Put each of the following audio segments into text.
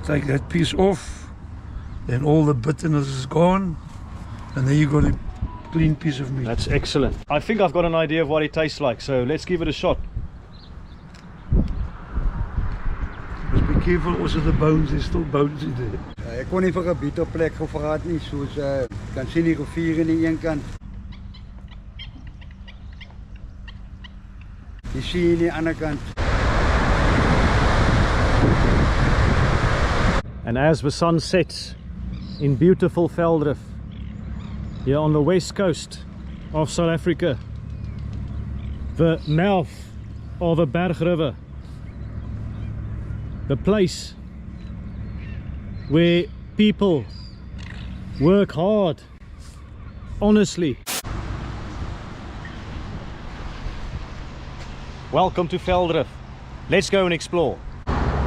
take that piece off, then all the bitterness is gone, and then you got a clean piece of meat. That's excellent. I think I've got an idea of what it tastes like, so let's give it a shot. Just be careful also the bones, there's still bones in there. Ek kon nie vir 'n bietjie plek gevraat nie, soos kan sien die rivier aan die een kant. Die see aan die ander kant. And as the sun sets in beautiful Velddrif, here on the west coast of South Africa, the mouth of the Berg River, the place where people work hard, honestly. Welcome to Velddrif. Let's go and explore.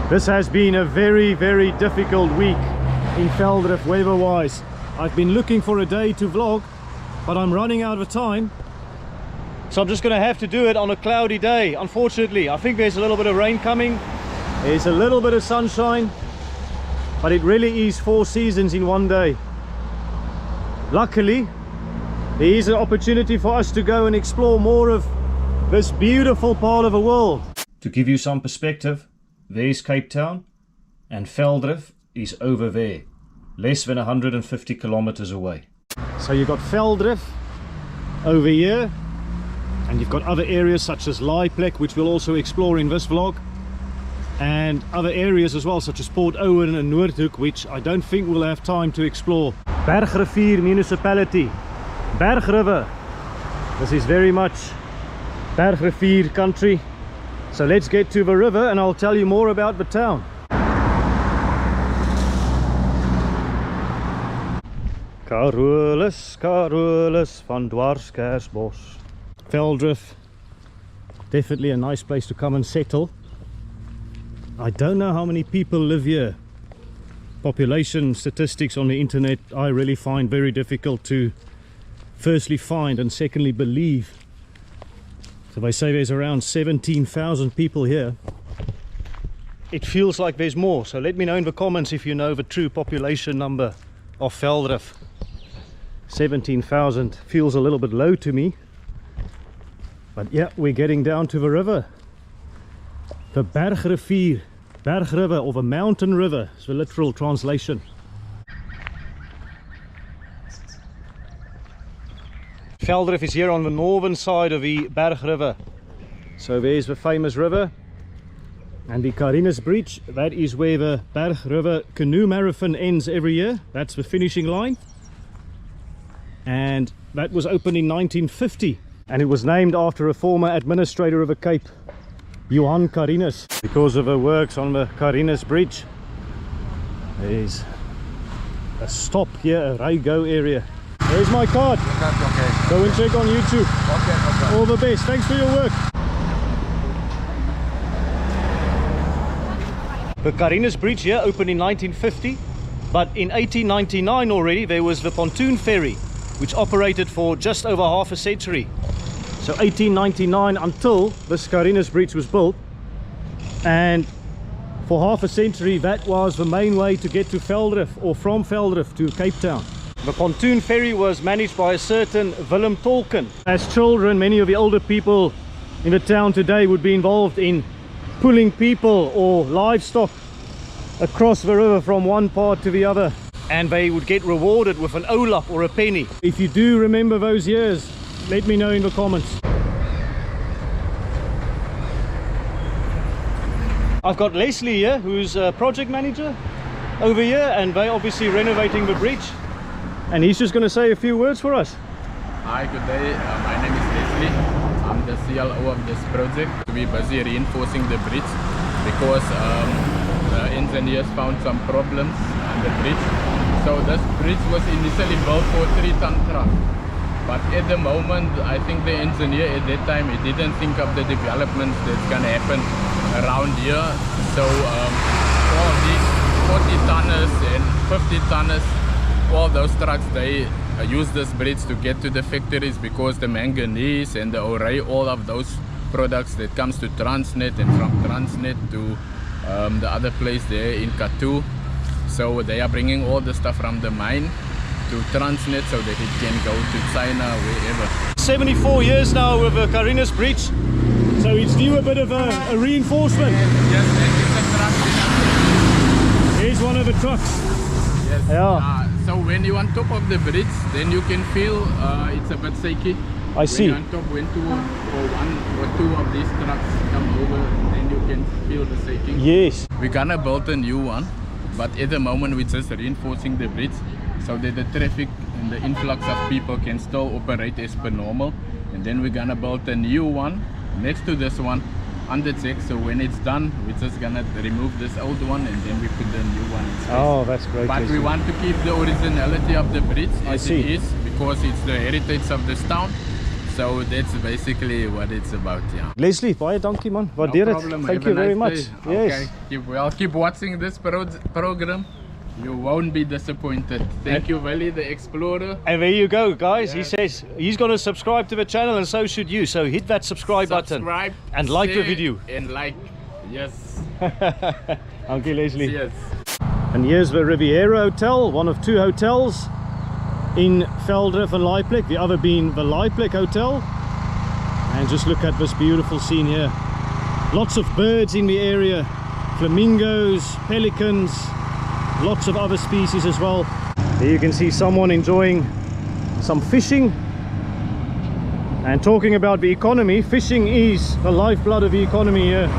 This has been a very, very difficult week in Velddrif weather-wise. I've been looking for a day to vlog, but I'm running out of time. So I'm just going to have to do it on a cloudy day, unfortunately. I think there's a little bit of rain coming. There's a little bit of sunshine, but it really is 4 seasons in one day. Luckily, there is an opportunity for us to go and explore more of this beautiful part of the world. To give you some perspective, there's Cape Town, and Velddrif is over there, less than 150 kilometers away. So you've got Velddrif over here, and you've got other areas such as Laaiplek, which we'll also explore in this vlog, and other areas as well, such as Port Owen and Noordhoek, which I don't think we'll have time to explore. Berg River Municipality, Berg River. This is very much Berg River country. So let's get to the river and I'll tell you more about the town. Carolus, Carolus van Dwarskersbos. Velddrif, definitely a nice place to come and settle. I don't know how many people live here. Population statistics on the internet I really find very difficult to firstly find and secondly believe. So they say there's around 17,000 people here. It feels like there's more, so let me know in the comments if you know the true population number of Velddrif. 17,000 feels a little bit low to me. But yeah, we're getting down to the river. The Berg River, or the mountain river is the literal translation. Velddrif is here on the northern side of the Berg River. So there's the famous river. And the Carinus Bridge, that is where the Berg River Canoe Marathon ends every year. That's the finishing line. And that was opened in 1950. And it was named after a former administrator of the Cape, Johan Carinus, because of the works on the Carinus Bridge. There's a stop here, a ray-go area. There's my card. Okay. Go and check on YouTube. Okay. All the best. Thanks for your work. The Carinus Bridge here opened in 1950, but in 1899 already there was the pontoon ferry, which operated for just over half a century. So 1899 until this Carinus Bridge was built, and for half a century that was the main way to get to Velddrif, or from Velddrif to Cape Town. The pontoon ferry was managed by a certain Willem Tolkien. As children, many of the older people in the town today would be involved in pulling people or livestock across the river from one part to the other, and they would get rewarded with an olap or a penny. If you do remember those years, let me know in the comments. I've got Leslie here, who's a project manager over here, and they're obviously renovating the bridge, and he's just going to say a few words for us. Hi, good day. My name is Leslie. I'm the CLO of this project. We're busy reinforcing the bridge because the engineers found some problems on the bridge. So this bridge was initially built for 3-ton truck, but at the moment I think the engineer at that time, he didn't think of the developments that's going to happen around here. So all these 40-tonners and 50-tonners, all those trucks, they use this bridge to get to the factories, because the manganese and the ore, all of those products that comes to Transnet, and from Transnet to the other place there in Kathu, So they are bringing all the stuff from the mine to Transnet so that it can go to China, wherever. 74 years now with the Carinus Bridge, so it's due a bit of a reinforcement. Yes, that is the truck. Here's one of the trucks. Yes. Yeah. So when you're on top of the bridge, then you can feel it's a bit shaky. I see. When you're on top, when one or two of these trucks come over, then you can feel the shaking. Yes. We're gonna build a new one, but at the moment we're just reinforcing the bridge so that the traffic and the influx of people can still operate as per normal. And then we're gonna build a new one next to this one on the check. So when it's done, we're just gonna remove this old one and then we put the new one in space. Oh, that's great. But we want to keep the originality of the bridge as it is, because it's the heritage of this town. So that's basically what it's about, yeah. Leslie, baie dankie man. Waardeer dit. Thank you very much. Yes. Okay. Keep watching this program. You won't be disappointed. Thank you, Velly, the explorer. And there you go, guys. He says he's going to subscribe to the channel, and so should you. So hit that subscribe button and like the video. And like, yes. Thank you, Leslie. Yes. And here's the Riviera Hotel, one of two hotels in Velddrif and Laaiplek, the other being the Laaiplek Hotel. And just look at this beautiful scene here. Lots of birds in the area, flamingos, pelicans, lots of other species as well. Here you can see someone enjoying some fishing. And talking about the economy, fishing is the lifeblood of the economy here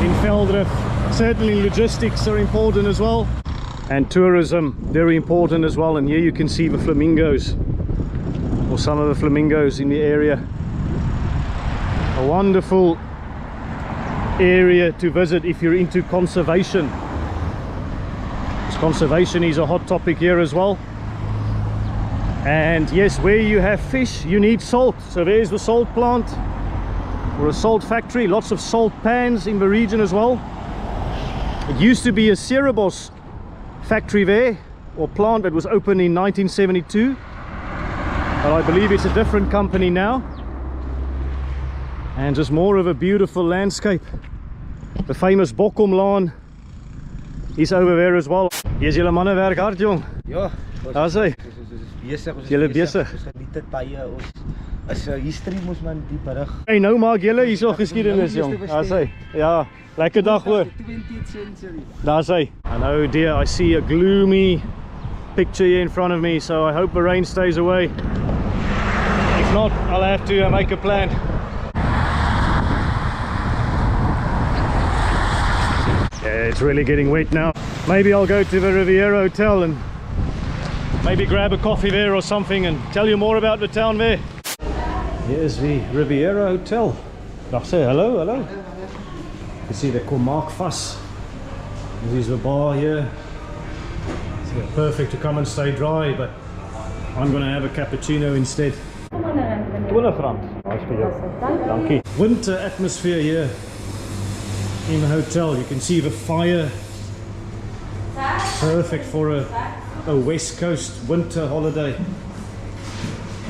in Velddrif. Certainly logistics are important as well, and tourism very important as well. And here you can see the flamingos, or some of the flamingos in the area. A wonderful area to visit if you're into conservation. Conservation is a hot topic here as well. And yes, where you have fish you need salt, so there's the salt plant or a salt factory. Lots of salt pans in the region as well. It used to be a Rooibos factory there, or plant, that was opened in 1972, but I believe it's a different company now. And just more of a beautiful landscape. The famous Bokkomlaan is over there as well. Here's julle manne werk hard, jong. Ja, Daar's hy. besig. Julle besig. Ons geniet dit baie. Ons is history mos man die berig. Hey, nou maak julle hierso geskiedenis, jong. Daar's hy. Ja, lekker dag hoor. 20th century. Daar's hy. And oh dear, I see a gloomy picture here in front of me, so I hope the rain stays away. If not, I'll have to make a plan. Yeah, it's really getting wet now. Maybe I'll go to the Riviera Hotel and maybe grab a coffee there or something and tell you more about the town there. Here's the Riviera Hotel. Dag say hello, hello. You see the Komak Fass. This is the bar here. It's perfect to come and stay dry, but I'm going to have a cappuccino instead. 20 rand. Nice for you. Dankie. Winter atmosphere here in the hotel. You can see the fire. Perfect for a West Coast winter holiday.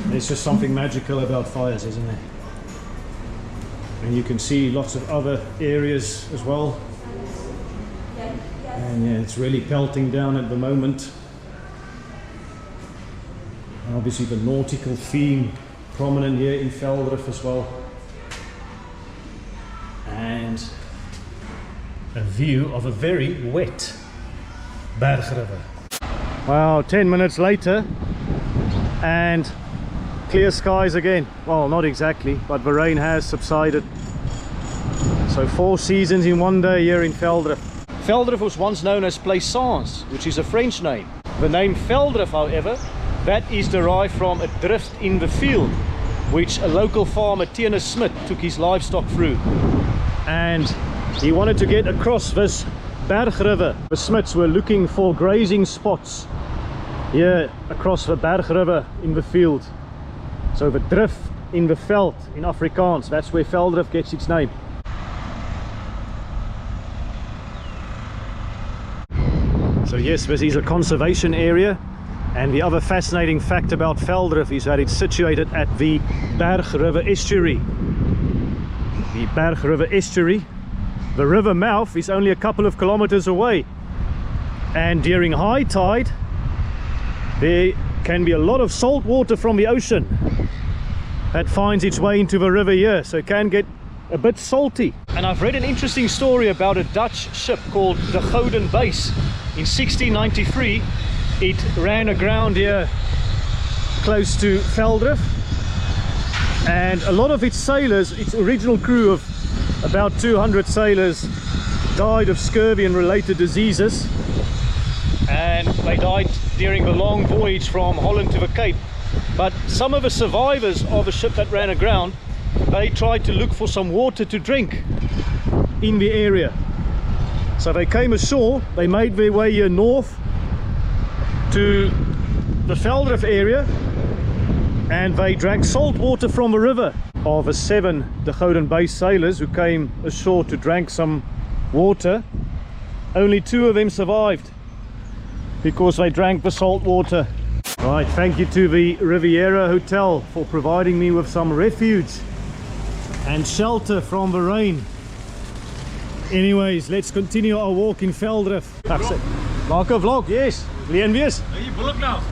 There's just something magical about fires, isn't there? And you can see lots of other areas as well. And yeah, it's really pelting down at the moment. And obviously the nautical theme prominent here in Velddrif as well. And a view of a very wet Berg River. Wow, 10 minutes later and clear skies again. Well, not exactly, but the rain has subsided. So 4 seasons in one day here in Velddrif. Velddrif was once known as Plaisance, which is a French name. The name Velddrif, however, that is derived from a drift in the field, which a local farmer, Smits, took his livestock through. And he wanted to get across this Berg River. The Smits were looking for grazing spots here across the Berg River in the field. So the drift in the veld in Afrikaans, that's where Velddrif gets its name. So yes, this is a conservation area, and the other fascinating fact about Velddrif is that it's situated at the Berg River estuary. The Berg River estuary, the river mouth is only a couple of kilometers away, And during high tide, there can be a lot of salt water from the ocean that finds its way into the river here, so it can get a bit salty. And I've read an interesting story about a Dutch ship called the Gouden Buys. In 1693, it ran aground here close to Velddrif, and a lot of its sailors, its original crew of about 200 sailors, died of scurvy and related diseases, and they died during the long voyage from Holland to the Cape. But some of the survivors of the ship that ran aground, they tried to look for some water to drink in the area. So they came ashore, they made their way here north to the Velddrif area, and they drank salt water from the river. Of the 7 the Gouden Buys sailors who came ashore to drink some water, only 2 of them survived because they drank the salt water. Right, thank you to the Riviera Hotel for providing me with some refuge and shelter from the rain. Anyways, let's continue our walk in Velddrif. Maak 'n vlog, yes. Leen wees.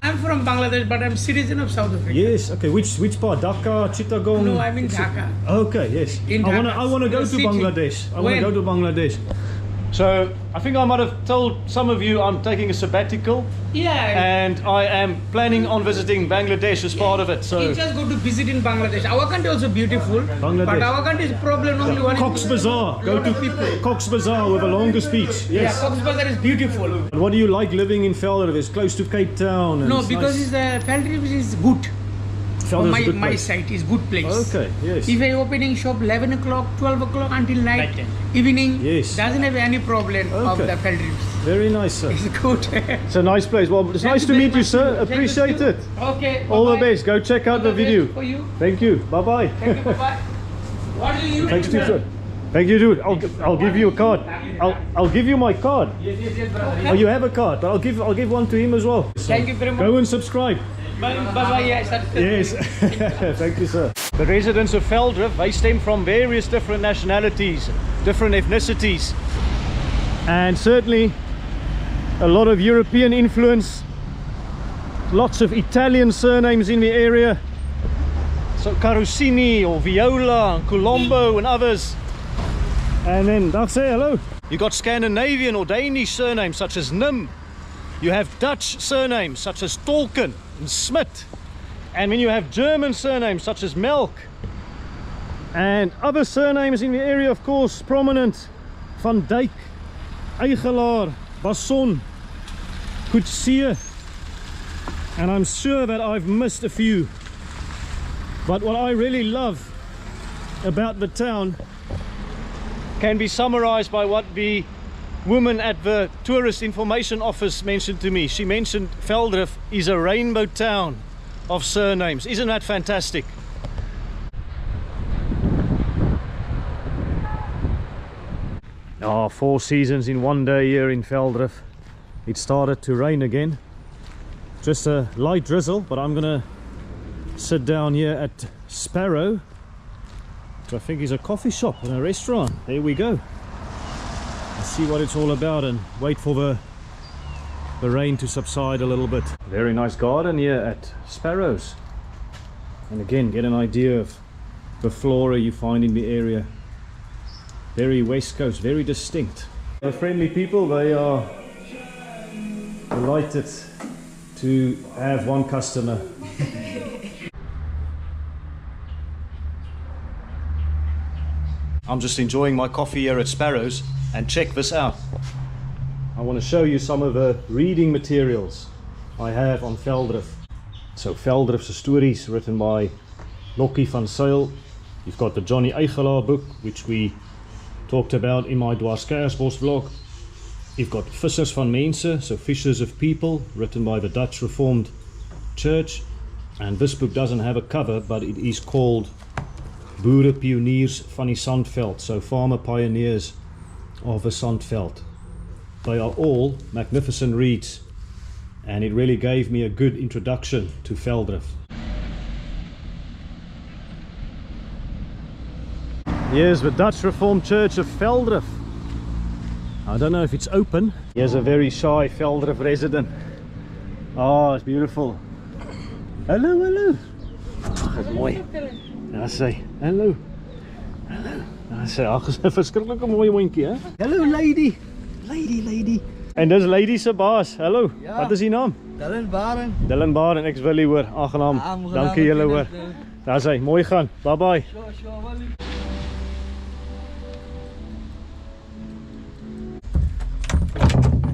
I'm from Bangladesh, but I'm citizen of South Africa. Yes, okay. Which part? Dhaka, Chittagong? No, I'm in Dhaka. Okay, yes. In Dhaka. I want to go to City. Bangladesh. I want to When? go to Bangladesh. So I think I might have told some of you I'm taking a sabbatical, Yeah. and I am planning on visiting Bangladesh as part of it. So You just go to visit in Bangladesh. Our country also beautiful, Bangladesh. but our country's problem only one. Cox's Bazar. Go lot to of people. Cox's Bazar with a longer speech. Yeah, Yes. Cox's Bazar is beautiful. And what do you like living in Velddrif? It's close to Cape Town. And No, it's because nice. Velddrif is good. Velddrif's a good My place. site is good place. Okay, yes. If I opening shop 11 o'clock, 12 o'clock until night, evening, Yes. doesn't have any problem of Okay. the Velddrif. Very nice, sir. It's good. It's a nice place. Well, it's nice to meet you, sir. Appreciate it. Okay. All the bye-bye. best. Go check out the All the video. best for you. Thank you. Bye bye. Thank you. Bye-bye. What do you Thanks, sir. Thank you, dude. I'll give you a card. I'll give you my card. Yes, brother. Oh, you have a card, but I'll give one to him as well. Thank you very much. Go and subscribe. Bye-bye. Yes. Yes. Thank you, sir. The residents of Velddrif, they stem from various different nationalities, different ethnicities, and certainly a lot of European influence, lots of Italian surnames in the area. So Carusini or Viola and Colombo and others. And then that's it, hello. You got Scandinavian or Danish surnames such as Nim. You have Dutch surnames such as Tolkien and Smit. And then you have German surnames such as Melck. And other surnames in the area, of course, prominent: Van Dijk, Eigelaar, Basson, Coetzee. And I'm sure that I've missed a few. But what I really love about the town can be summarized by what the woman at the tourist information office mentioned to me. She mentioned Velddrif is a rainbow town of surnames. Isn't that fantastic? Oh, 4 seasons in one day here in Velddrif. It started to rain again. Just a light drizzle, but I'm gonna sit down here at Sparrow, which I think is a coffee shop and a restaurant. There we go. Let's see what it's all about and wait for the rain to subside a little bit. Very nice garden here at Sparrows. And again, get an idea of the flora you find in the area. Very West Coast, very distinct. The friendly people, they are delighted to have one customer. I'm just enjoying my coffee here at Sparrows, and check this out. I want to show you some of the reading materials I have on Velddrif. So Velddrif's stories written by Lokkie van Zyl. You've got the Johnny Eigelaar book, which we talked about in my Dwarskeiersbos vlog. You've got Vissers van Mense, so Fishers of People, written by the Dutch Reformed Church. And this book doesn't have a cover, but it is called Boere Pioniers van die Sandveld, so farmer pioneers of the Sandveld. They are all magnificent reads, and it really gave me a good introduction to Velddrif. Here's the Dutch Reformed Church of Velddrif. I don't know if it's open. Here's a very shy Velddrif resident. Oh, it's beautiful. Hello, hello. Oh, dat is mooi. Ja, sê, hallo. Hallo. Ja, sê, ag, is 'n verskriklike mooi hondjie, hè? Hello, lady. Lady. En dis lady se baas. Hallo. Ja. Wat is die naam? Dylan Baren. Dylan Baren, ek's Willie hoor. Aangenaam. Aangenaam, Dankie julle hoor. natuurlijk. Daar sê, mooi gaan. Bye bye.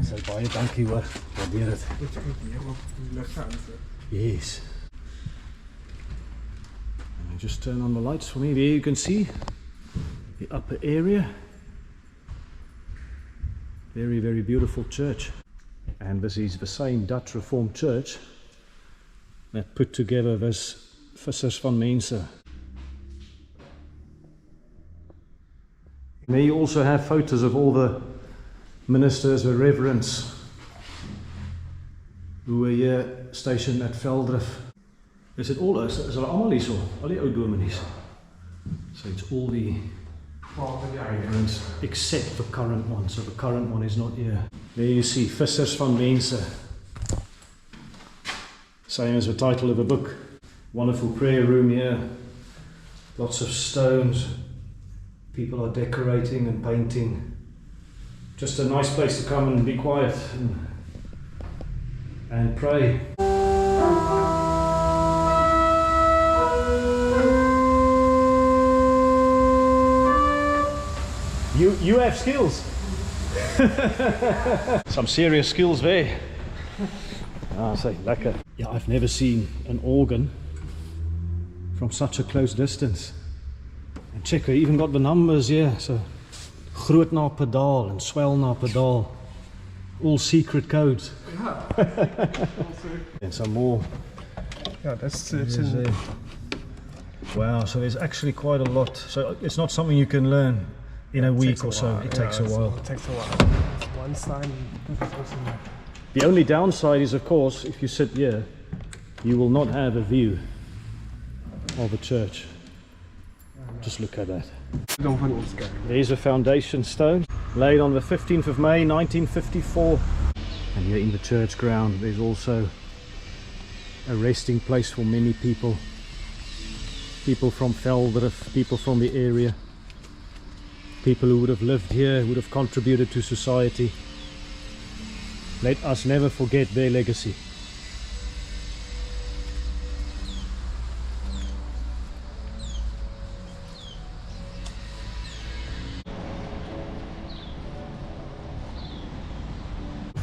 Sê baie dankie hoor. Waardeer dit. Yes. Just turn on the lights for me. There you can see the upper area. Very, very beautiful church. And this is the same Dutch Reformed church that put together this Vissers van Mense. There you also have photos of all the ministers, the reverends who were here stationed at Velddrif. Is it all? Is hulle almal hier so? Al die ou dominees. So it's all the reverends except the current one. So the current one is not here. There you see Vissers van Mense. Same as the title of the book. Wonderful prayer room here. Lots of stones. People are decorating and painting. Just a nice place to come and be quiet and pray. You have skills. Some serious skills there. Ah, say, lekker. Yeah, I've never seen an organ from such a close distance. And check, I even got the numbers here. So, groot na pedaal and swell na pedaal. All secret codes. And some more. Yeah, it's in there. Wow, so there's actually quite a lot. So it's not something you can learn in a week or so. It takes a while. It takes a while. One sign. The only downside is, of course, if you sit here, you will not have a view of the church. Just look at that. There's a foundation stone laid on the 15th of May 1954. And here in the church ground there's also a resting place for many people. People from Velddrif, people from the area. People who would have lived here, would have contributed to society. Let us never forget their legacy.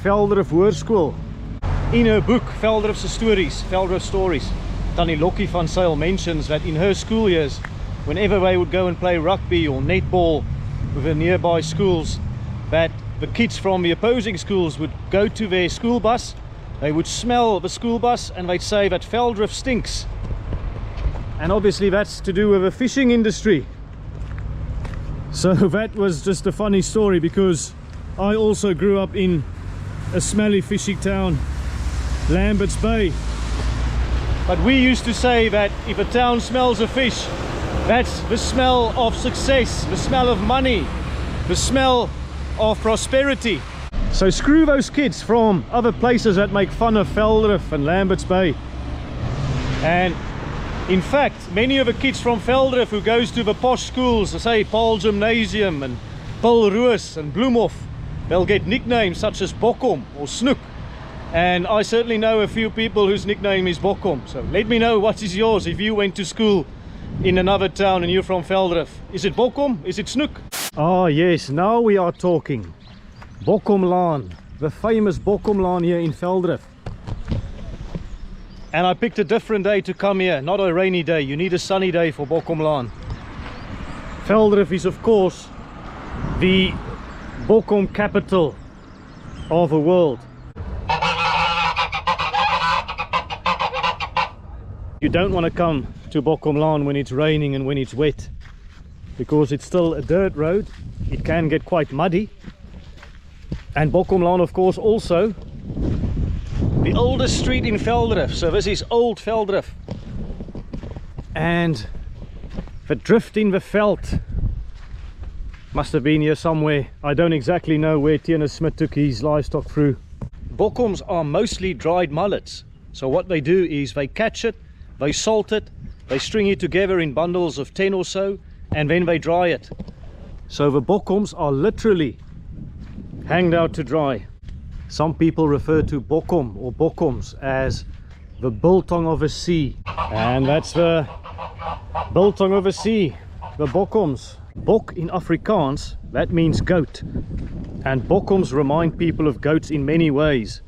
Velddrif Hoërskool. In her book, Velddrif's Stories, Tannie Lokkie van Sail mentions that in her school years, whenever they would go and play rugby or netball with the nearby schools, that the kids from the opposing schools would go to their school bus, they would smell the school bus and they'd say that Velddrif stinks. And obviously that's to do with the fishing industry. So that was just a funny story, because I also grew up in a smelly fishing town, Lambert's Bay. But we used to say that if a town smells of fish, that's the smell of success, the smell of money, the smell of prosperity. So screw those kids from other places that make fun of Velddrif and Lambert's Bay. And in fact, many of the kids from Velddrif who goes to the posh schools, say Paul Gymnasium and Paul Roos and Bloemhof, they'll get nicknames such as Bokkom or Snoek. And I certainly know a few people whose nickname is Bokkom. So let me know what is yours if you went to school in another town and you're from Velddrif. Is it Bokkom? Is it Snoek? Ah yes, now we are talking. Bokkomlaan, the famous Bokkomlaan here in Velddrif. And I picked a different day to come here, not a rainy day. You need a sunny day for Bokkomlaan. Velddrif is of course the Bokkom capital of the world. You don't want to come to Bokkomlaan when it's raining and when it's wet, because it's still a dirt road. It can get quite muddy. And Bokkomlaan, of course, also the oldest street in Velddrif. So this is old Velddrif. And the drift in the veld Must have been here somewhere. I don't exactly know where Carinus Smit took his livestock through. Bokkoms are mostly dried mullets. So what they do is they catch it, they salt it, they string it together in bundles of 10 or so, and then they dry it. So the bokkoms are literally hanged out to dry. Some people refer to bokkom or bokkoms as the biltong of a sea. And that's the biltong of a sea, the bokkoms. Bok in Afrikaans, that means goat. And bokkoms remind people of goats in many ways.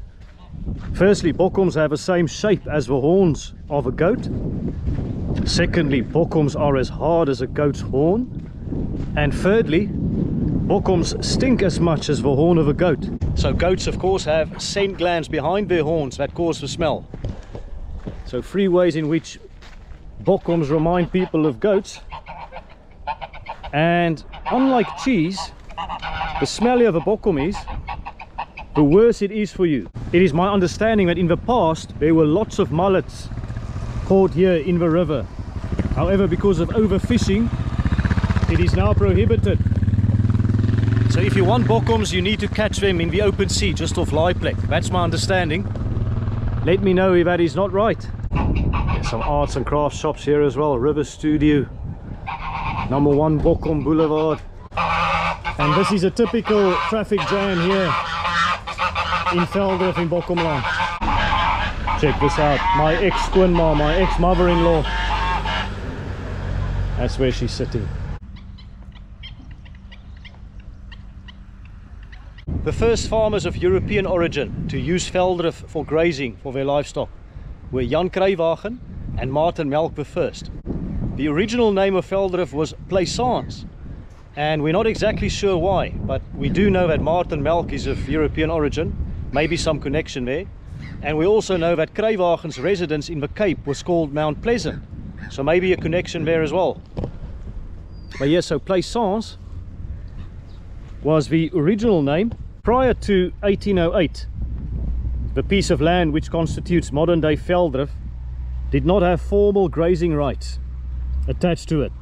Firstly, bokkoms have the same shape as the horns of a goat. Secondly, bokkoms are as hard as a goat's horn. And thirdly, bokkoms stink as much as the horn of a goat. So goats of course have scent glands behind their horns that cause the smell. So 3 ways in which bokkoms remind people of goats. And unlike cheese, the smellier the bokkom is, the worse it is for you. It is my understanding that in the past there were lots of mullets caught here in the river. However, because of overfishing, it is now prohibited. So if you want bokkoms, you need to catch them in the open sea just off Laaiplek. That's my understanding. Let me know if that is not right. There's some arts and crafts shops here as well. River Studio, #1 Bokkom Boulevard. And this is a typical traffic jam here in Velddrif in Bokkomlaan. Check this out. My ex-skoonma, my ex-mother-in-law. That's where she's sitting. The first farmers of European origin to use Velddrif for grazing for their livestock were Jan Cruywagen and Martin Melcks the first. The original name of Velddrif was Plaisance, and we're not exactly sure why, but we do know that Martin Melcks is of European origin, maybe some connection there. And we also know that Cruywagen's residence in the Cape was called Mount Pleasant, so maybe a connection there as well. But yes, so Plaisance was the original name. Prior to 1808, the piece of land which constitutes modern-day Velddrif did not have formal grazing rights attached to it.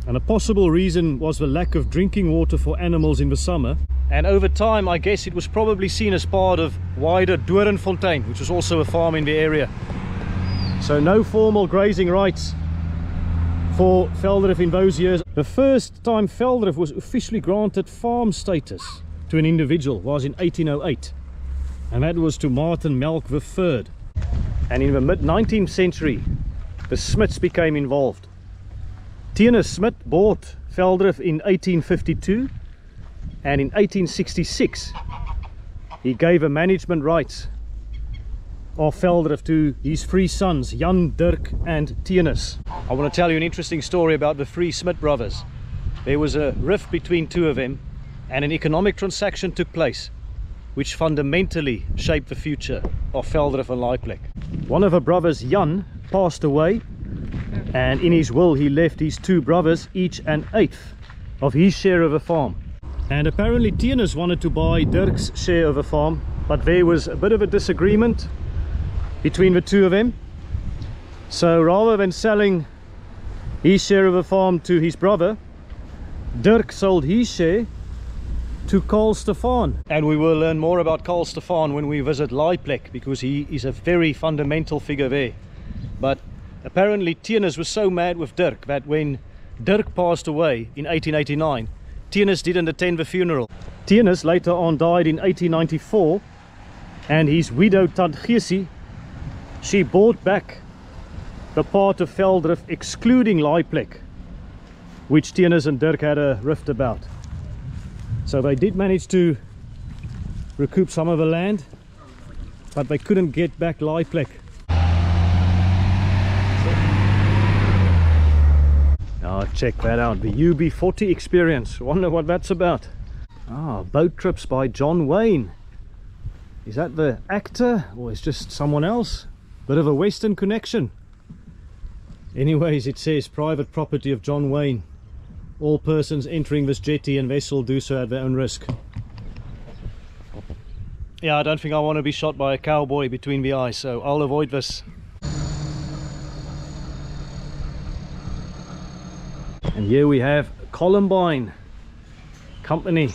And a possible reason was the lack of drinking water for animals in the summer. And over time, I guess it was probably seen as part of wider Doornfontein, which was also a farm in the area. So no formal grazing rights for Velddrif in those years. The first time Velddrif was officially granted farm status to an individual was in 1808, and that was to Martin Melcks III. And in the mid-19th century, the Smits became involved. Carinus Smit bought Velddrif in 1852, and in 1866 he gave a management rights of Velddrif to his 3 sons, Jan, Dirk and Carinus. I want to tell you an interesting story about the 3 Smit brothers. There was a rift between 2 of them, and an economic transaction took place which fundamentally shaped the future of Velddrif and Laaiplek. One of the brothers, Jan, passed away, and in his will he left his 2 brothers each an 1/8 of his share of a farm. And apparently Carinus wanted to buy Dirk's share of a farm, but there was a bit of a disagreement between the 2 of them. So rather than selling his share of a farm to his brother, Dirk sold his share to Stephan. And we will learn more about Stephan when we visit Laaiplek, because he is a very fundamental figure there. But apparently Carinus was so mad with Dirk that when Dirk passed away in 1889, Carinus didn't attend the funeral. Carinus later on died in 1894, and his widow Tant Geesie, she bought back the part of Velddrif excluding Laaiplek, which Carinus and Dirk had a rift about. So they did manage to recoup some of the land, but they couldn't get back Laaiplek. Oh, check that out, the UB40 experience. Wonder what that's about. Ah, boat trips by John Wayne. Is that the actor, or is just someone else? Bit of a Western connection. Anyways, it says private property of John Wayne. All persons entering this jetty and vessel do so at their own risk. Yeah, I don't think I want to be shot by a cowboy between the eyes, so I'll avoid this. And here we have Columbine, company.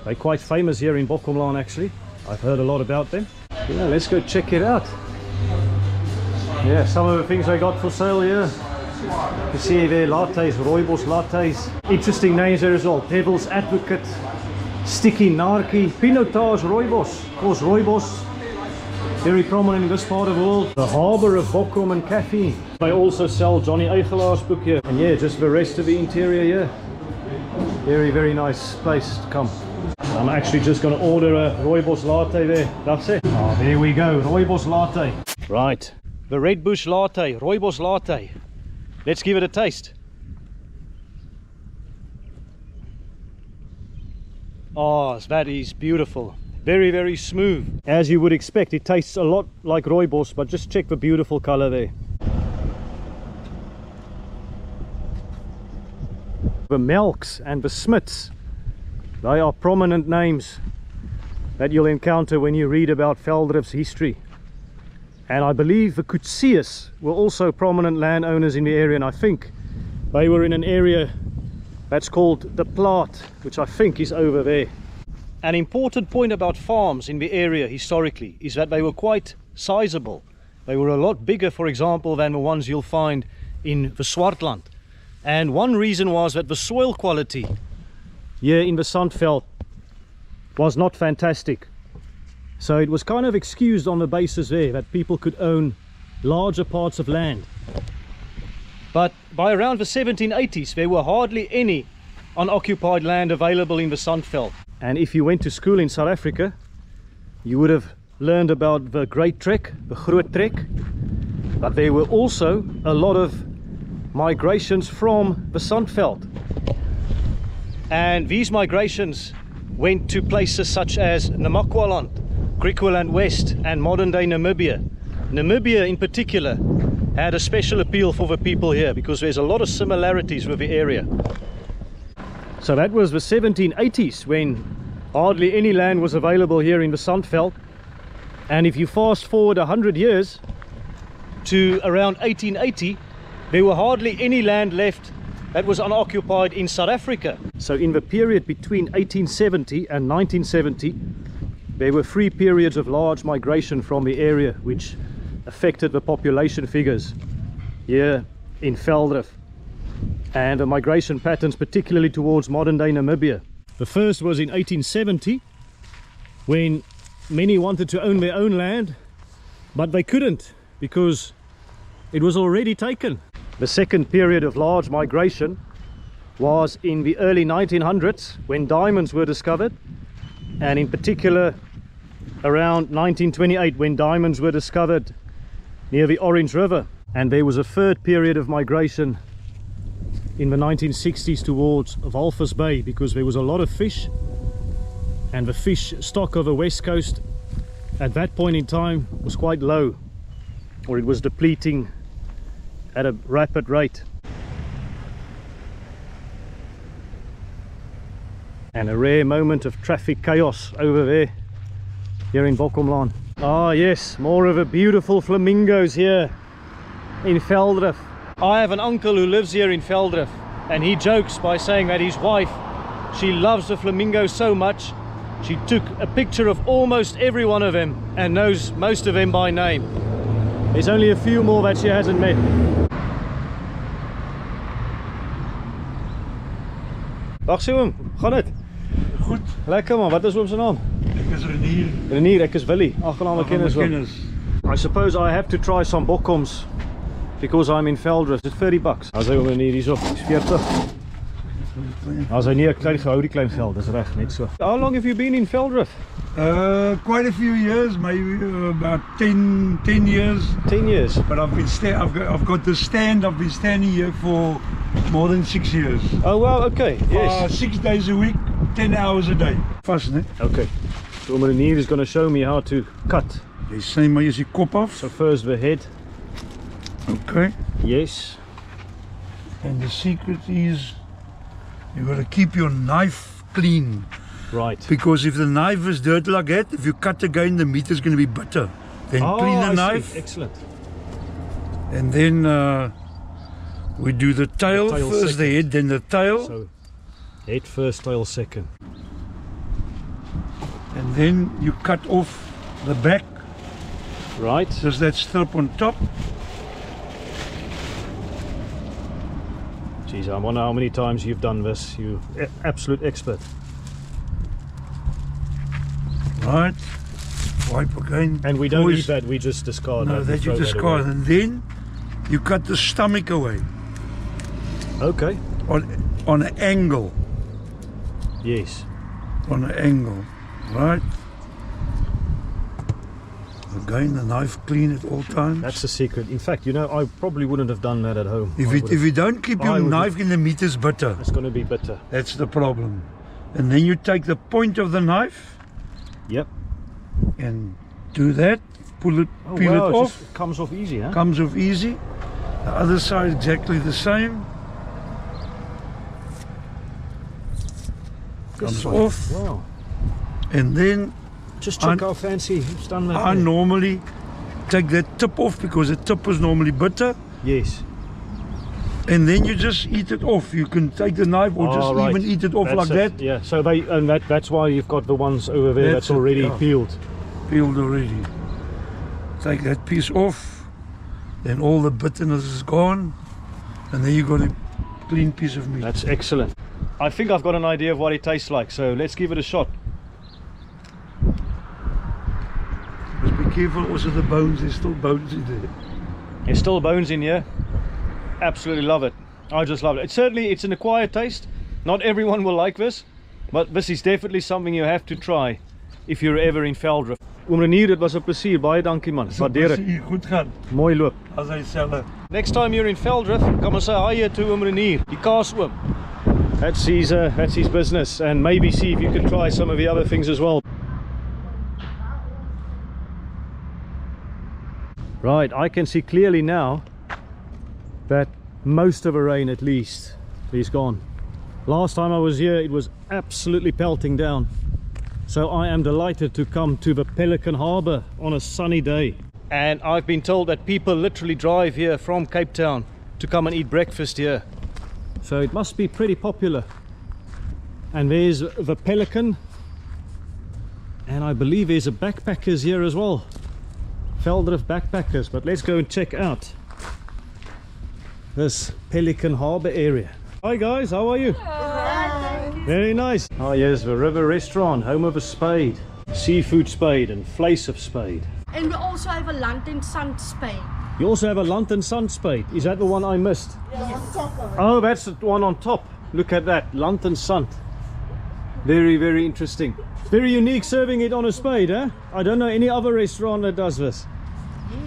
They're quite famous here in Bokkomlaan actually. I've heard a lot about them. Yeah, let's go check it out. Yeah, some of the things I got for sale here. You see there, lattes, Rooibos lattes. Interesting names there as well. Devil's Advocate, Sticky Narky, Pinotage Rooibos. Of course, Rooibos, very prominent in this part of the world. The harbour of Bokkom and Caffeine. They also sell Johnny Eigelaar's book here. And yeah, just the rest of the interior here. Very, very nice place to come. I'm actually just going to order a Rooibos latte there. That's it. Oh, there we go, Rooibos latte. Right, the Red Bush latte, Rooibos latte. Let's give it a taste. Oh, that is beautiful. Very, very smooth. As you would expect, it tastes a lot like Rooibos, but just check the beautiful color there. The Melcks and the Smits, they are prominent names that you'll encounter when you read about Velddrif's history. And I believe the Coetzee were also prominent landowners in the area, and I think they were in an area that's called the Plaat, which I think is over there. An important point about farms in the area historically is that they were quite sizable. They were a lot bigger, for example, than the ones you'll find in the Swartland. And one reason was that the soil quality here in the Sandveld was not fantastic. So it was kind of excused on the basis there that people could own larger parts of land. But by around the 1780s, there were hardly any unoccupied land available in the Sandveld. And if you went to school in South Africa, you would have learned about the Great Trek, the Groot Trek. But there were also a lot of migrations from the Sandveld. And these migrations went to places such as Namakwaland, Cruywagen West and modern-day Namibia. Namibia in particular had a special appeal for the people here because there's a lot of similarities with the area. So that was the 1780s when hardly any land was available here in the Sandveld. And if you fast forward 100 years to around 1880, there were hardly any land left that was unoccupied in South Africa. So in the period between 1870 and 1970, there were 3 periods of large migration from the area which affected the population figures here in Velddrif, and the migration patterns particularly towards modern-day Namibia. The first was in 1870 when many wanted to own their own land, but they couldn't because it was already taken. The second period of large migration was in the early 1900s when diamonds were discovered, and in particular around 1928 when diamonds were discovered near the Orange River. And there was a third period of migration in the 1960s towards Walvis Bay because there was a lot of fish, and the fish stock of the west coast at that point in time was quite low, or it was depleting at a rapid rate. And a rare moment of traffic chaos over there here in Bokkomlaan. Ah yes, more of the beautiful flamingos here in Velddrif. I have an uncle who lives here in Velddrif, and he jokes by saying that his wife, she loves the flamingos so much, she took a picture of almost every one of them and knows most of them by name. There's only a few more that she hasn't met. Dag Oom, gaan het? Goed, Lekker man, wat is oom zijn naam? ek is Renier. Renier, ek is Willie. Agternaam kennis wel. Kennis. I suppose I have to try some bokkoms because I'm in Velddrif. It's $30. As hy oom Renier hierso, is 40. As hy nie 'n klein gehou die klein geld, dis reg, net so. How long have you been in Velddrif? Quite a few years, maybe about 10 years. 10 years. But I've got the stand. I've been standing here for more than 6 years. Oh wow, okay, yes. 6 days a week, 10 hours a day. Vast, né? Okay. So oom Renier is going to show me how to cut. Jy sny maar eers die kop af. So first the head. Okay. Yes. And the secret is you got to keep your knife clean. Right. Because if the knife is dirty like that, if you cut again, the meat is going to be bitter. Then clean the knife. Excellent. And then we do the tail tail first, second. the head, then the tail. So Head first, tail second. And then you cut off the back, Right. just that strip on top. Geez, I wonder how many times you've done this. You absolute expert. Right, wipe again. And we don't Always- eat that, we just discard No, that. that you discard, and then you cut the stomach away Okay. on an angle. Yes. On an angle, right? Again, the knife clean at all times. That's the secret. In fact, you know, I probably wouldn't have done that at home. If you don't keep your I would- knife in the meat is bitter. It's going to be bitter. That's the problem. And then you take the point of the knife Yep. and do that, pull it, Oh, peel wow, it off. just comes off easy, huh? Comes off easy. The other side exactly the same. Comes off, Wow. and then Just check how fancy it's done that. I there. normally take that tip off because the tip is normally bitter, Yes. and then you just eat it off. You can take the knife or just right. even eat it off That's like it. that, Yeah. So that's why you've got the ones over there That's that's it, already yeah. peeled. peeled already. Take that piece off, then all the bitterness is gone, and then you got a clean piece of meat. That's excellent. I think I've got an idea of what it tastes like, so let's give it a shot. Just be careful also the bones, there's still bones in there. There's still bones in here. Absolutely love it. I just love it. It's an acquired taste. Not everyone will like this, but this is definitely something you have to try if you're ever in Velddrif. Meneer, dit was 'n plesier. Baie dankie man. Waardeer dit. Zie je goed gaan, Mooi loop. als hij zelf. Next time you're in Velddrif, come and say hi here to Meneer. Die kaas oom. That's his business, and maybe see if you can try some of the other things as well. Right, I can see clearly now that most of the rain at least is gone. Last time I was here it was absolutely pelting down. So I am delighted to come to the Pelican Harbour on a sunny day. And I've been told that people literally drive here from Cape Town to come and eat breakfast here. So it must be pretty popular. And there's the Pelican. And I believe there's a backpackers here as well. Velddrif backpackers, but let's go and check out this Pelican Harbour area. Hi guys, how are you? Very nice. Oh yes, the River Restaurant, home of a spade, seafood spade and vleis of spade. And we also have a lantern sun spade. You also have a lantern sun spade. Is that the one I missed? Yes. Oh, that's the one on top. Look at that, lantern sun. Very, very interesting. Very unique serving it on a spade, huh? I don't know any other restaurant that does this.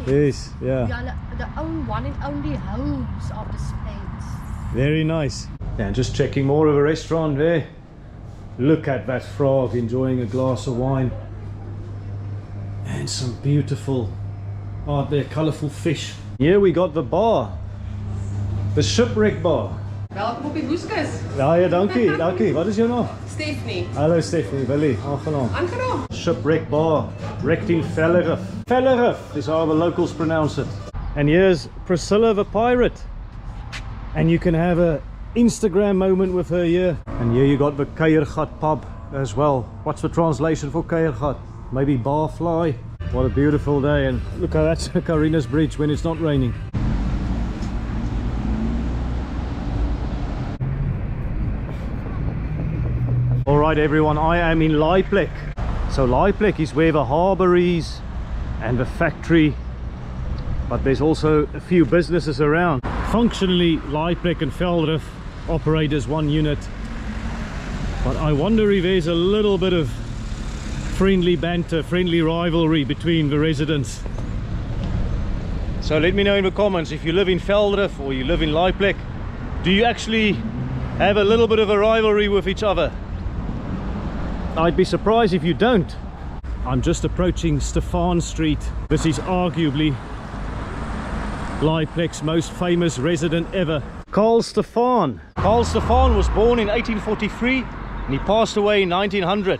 Yes, yeah. We are the one and only homes of the spades. Very nice. Yeah, just checking more of a restaurant there. Look at that frog enjoying a glass of wine. And some beautiful, aren't there, colourful fish. Here we got the bar. The shipwreck bar. Welkom op die woeskus. Ja, dankie, dankie. Wat is jou naam? Stephanie. Hallo Stephan, Willie, aangenaam. Aangenaam. Shipwreck bar, wrecked in Velddrif. Velddrif is how the locals pronounce it. And here's Priscilla the pirate. And you can have a Instagram moment with her here. And here you got the Kuiergat pub as well. What's the translation for Kuiergat? Maybe barfly. What a beautiful day, and look how that's Carinus Bridge when it's not raining. Alright everyone, I am in Laaiplek. So Laaiplek is where the harbour is and the factory, but there's also a few businesses around. Functionally Laaiplek and Velddrif operate as one unit, but I wonder if there's a little bit of friendly banter, friendly rivalry between the residents. So let me know in the comments if you live in Velddrif or you live in Laaiplek. Do you actually have a little bit of a rivalry with each other? I'd be surprised if you don't. I'm just approaching Stephan Street. This is arguably Laaiplek's most famous resident ever. Carl Stephan. Carl Stephan was born in 1843 and he passed away in 1900.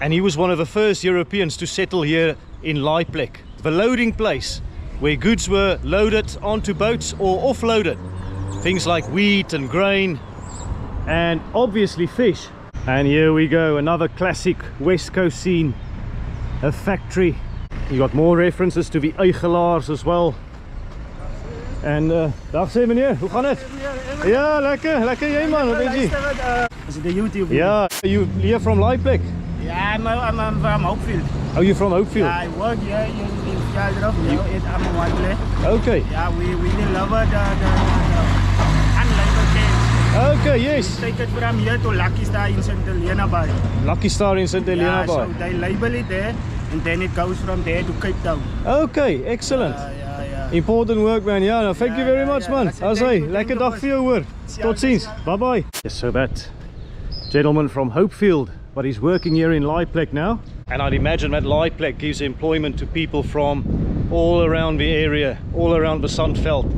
And he was one of the first Europeans to settle here in Laaiplek, the loading place where goods were loaded onto boats or offloaded. Things like wheat and grain. and obviously fish. And here we go, another classic West Coast scene, a factory. You got more references to the Eigelaars as well. En dag sê meneer, hoe gaan het? Ja, lekker jy man, wat is jy? Is it the YouTube? Yeah, you here from Laaiplek? Yeah, I'm from Hopefield. Oh, you're from Hopefield? Yeah, I work here in Velddrif. I'm a one play. Okay. Yeah, we really love the unlabeled cans. Okay, yes. We take it from here to Lucky Star in St. Helena Bay. Lucky Star in St. Helena Bay. So they label it there, and then it goes from there to Cape Town. Okay, excellent. Important work, man. Yeah, no, thank you very much, man. As hy, lekker dag vir jou hoor. Tot ziens. Bye bye. Yes, so that gentleman from Hopefield, but he's working here in Laaiplek now. And I'd imagine that Laaiplek gives employment to people from all around the area, all around the Sandveld.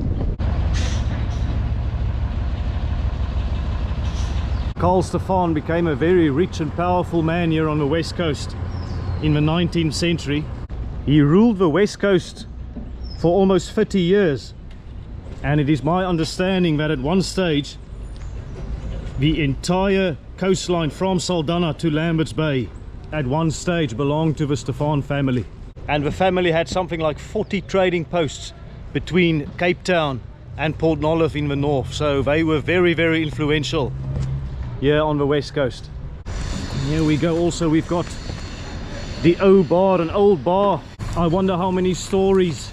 Carl Stephan became a very rich and powerful man here on the West Coast in the 19th century. He ruled the West Coast for almost 30 years, and it is my understanding that at one stage the entire coastline from Saldanha to Lambert's Bay at one stage belonged to the Stephan family, and the family had something like 40 trading posts between Cape Town and Port Nolloth in the north, so they were very, very influential here on the West Coast. And here we go, also we've got the O Bar, an old bar. I wonder how many stories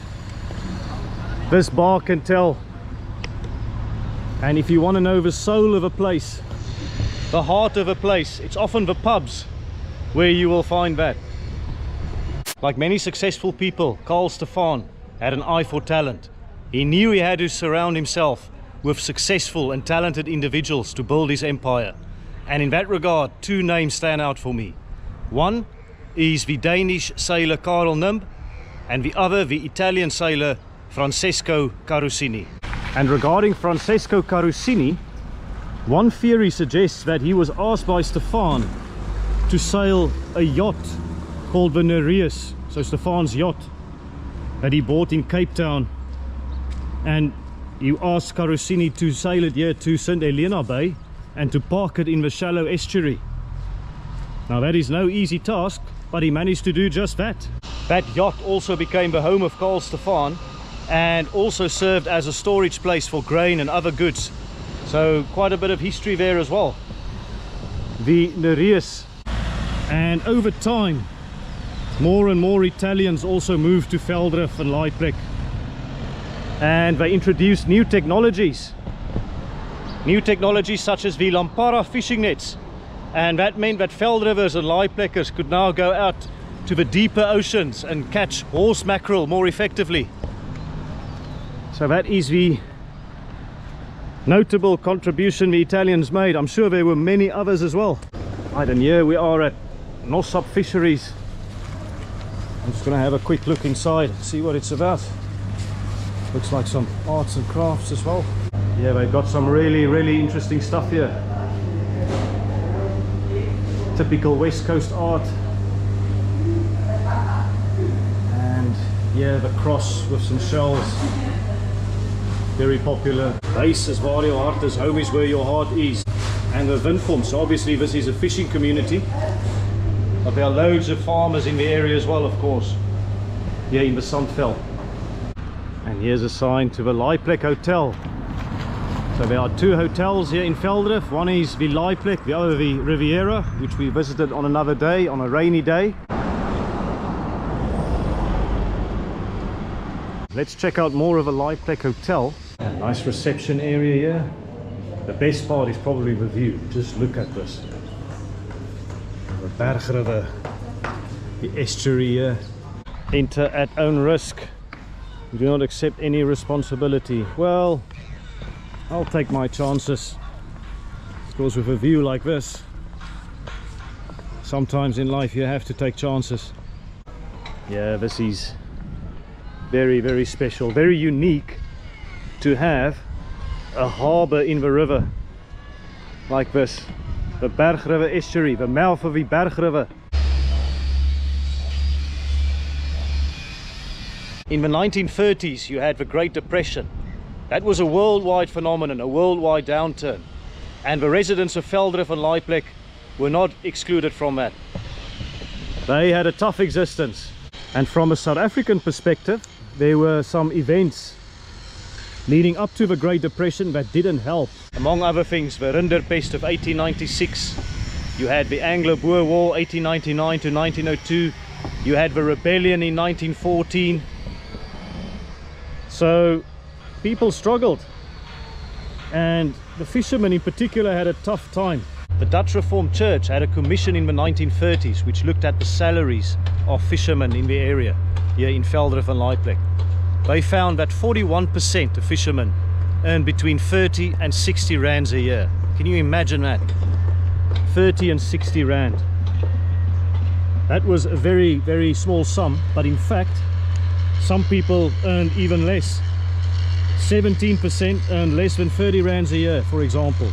this bar can tell. And if you want to know the soul of a place, the heart of a place, it's often the pubs where you will find that. Like many successful people, Carl Stephan had an eye for talent. He knew he had to surround himself with successful and talented individuals to build his empire. And in that regard, two names stand out for me. One is the Danish sailor Karel Nimb, and the other the Italian sailor Francesco Carusini. And regarding Francesco Carusini, one theory suggests that he was asked by Stephan to sail a yacht called the Nereus, so Stephan's yacht that he bought in Cape Town, and he asked Carusini to sail it here to St. Helena Bay and to park it in the shallow estuary. Now that is no easy task, but he managed to do just that. That yacht also became the home of Carl Stephan, and also served as a storage place for grain and other goods, so quite a bit of history there as well. The Nereus. And over time more and more Italians also moved to Velddrif and Laaiplek, and they introduced new technologies such as the Lampara fishing nets, and that meant that Velddrivers and Laaiplekers could now go out to the deeper oceans and catch horse mackerel more effectively. So that is the notable contribution the Italians made. I'm sure there were many others as well. Right, and here we are at Nossab Fisheries. I'm just going to have a quick look inside, see what it's about. Looks like some arts and crafts as well. Yeah, they've got some really interesting stuff here. Typical West Coast art. And yeah, the cross with some shells. Very popular. Huis is waar jou hart is, home is where your heart is. And the windfarm, so obviously this is a fishing community, but there are loads of farmers in the area as well, of course, here in the Sandveld. And here's a sign to the Laaiplek Hotel. So there are two hotels here in Velddrif. One is the Laaiplek, the other the Riviera, which we visited on another day, on a rainy day. Let's check out more of a Laaiplek Hotel. A nice reception area here. The best part is probably the view. Just look at this. The Berg River, the estuary here. Enter at own risk. You do not accept any responsibility. Well, I'll take my chances. Of course, with a view like this, sometimes in life you have to take chances. Yeah, this is very special, very unique to have a harbour in the river like this. The Berg River estuary, the mouth of the Berg River. In the 1930s you had the Great Depression. That was a worldwide phenomenon, a worldwide downturn. And the residents of Velddrif and Laaiplek were not excluded from that. They had a tough existence. And from a South African perspective, there were some events leading up to the Great Depression that didn't help. Among other things, the Rinderpest of 1896. You had the Anglo-Boer War 1899 to 1902. You had the rebellion in 1914. So people struggled. And the fishermen in particular had a tough time. The Dutch Reformed Church had a commission in the 1930s which looked at the salaries of fishermen in the area here in Velddrif and Laaiplek. They found that 41% of fishermen earned between 30 and 60 rands a year. Can you imagine that? 30 and 60 rand. That was a very, very small sum, but in fact, some people earned even less. 17% earned less than 30 rands a year, for example.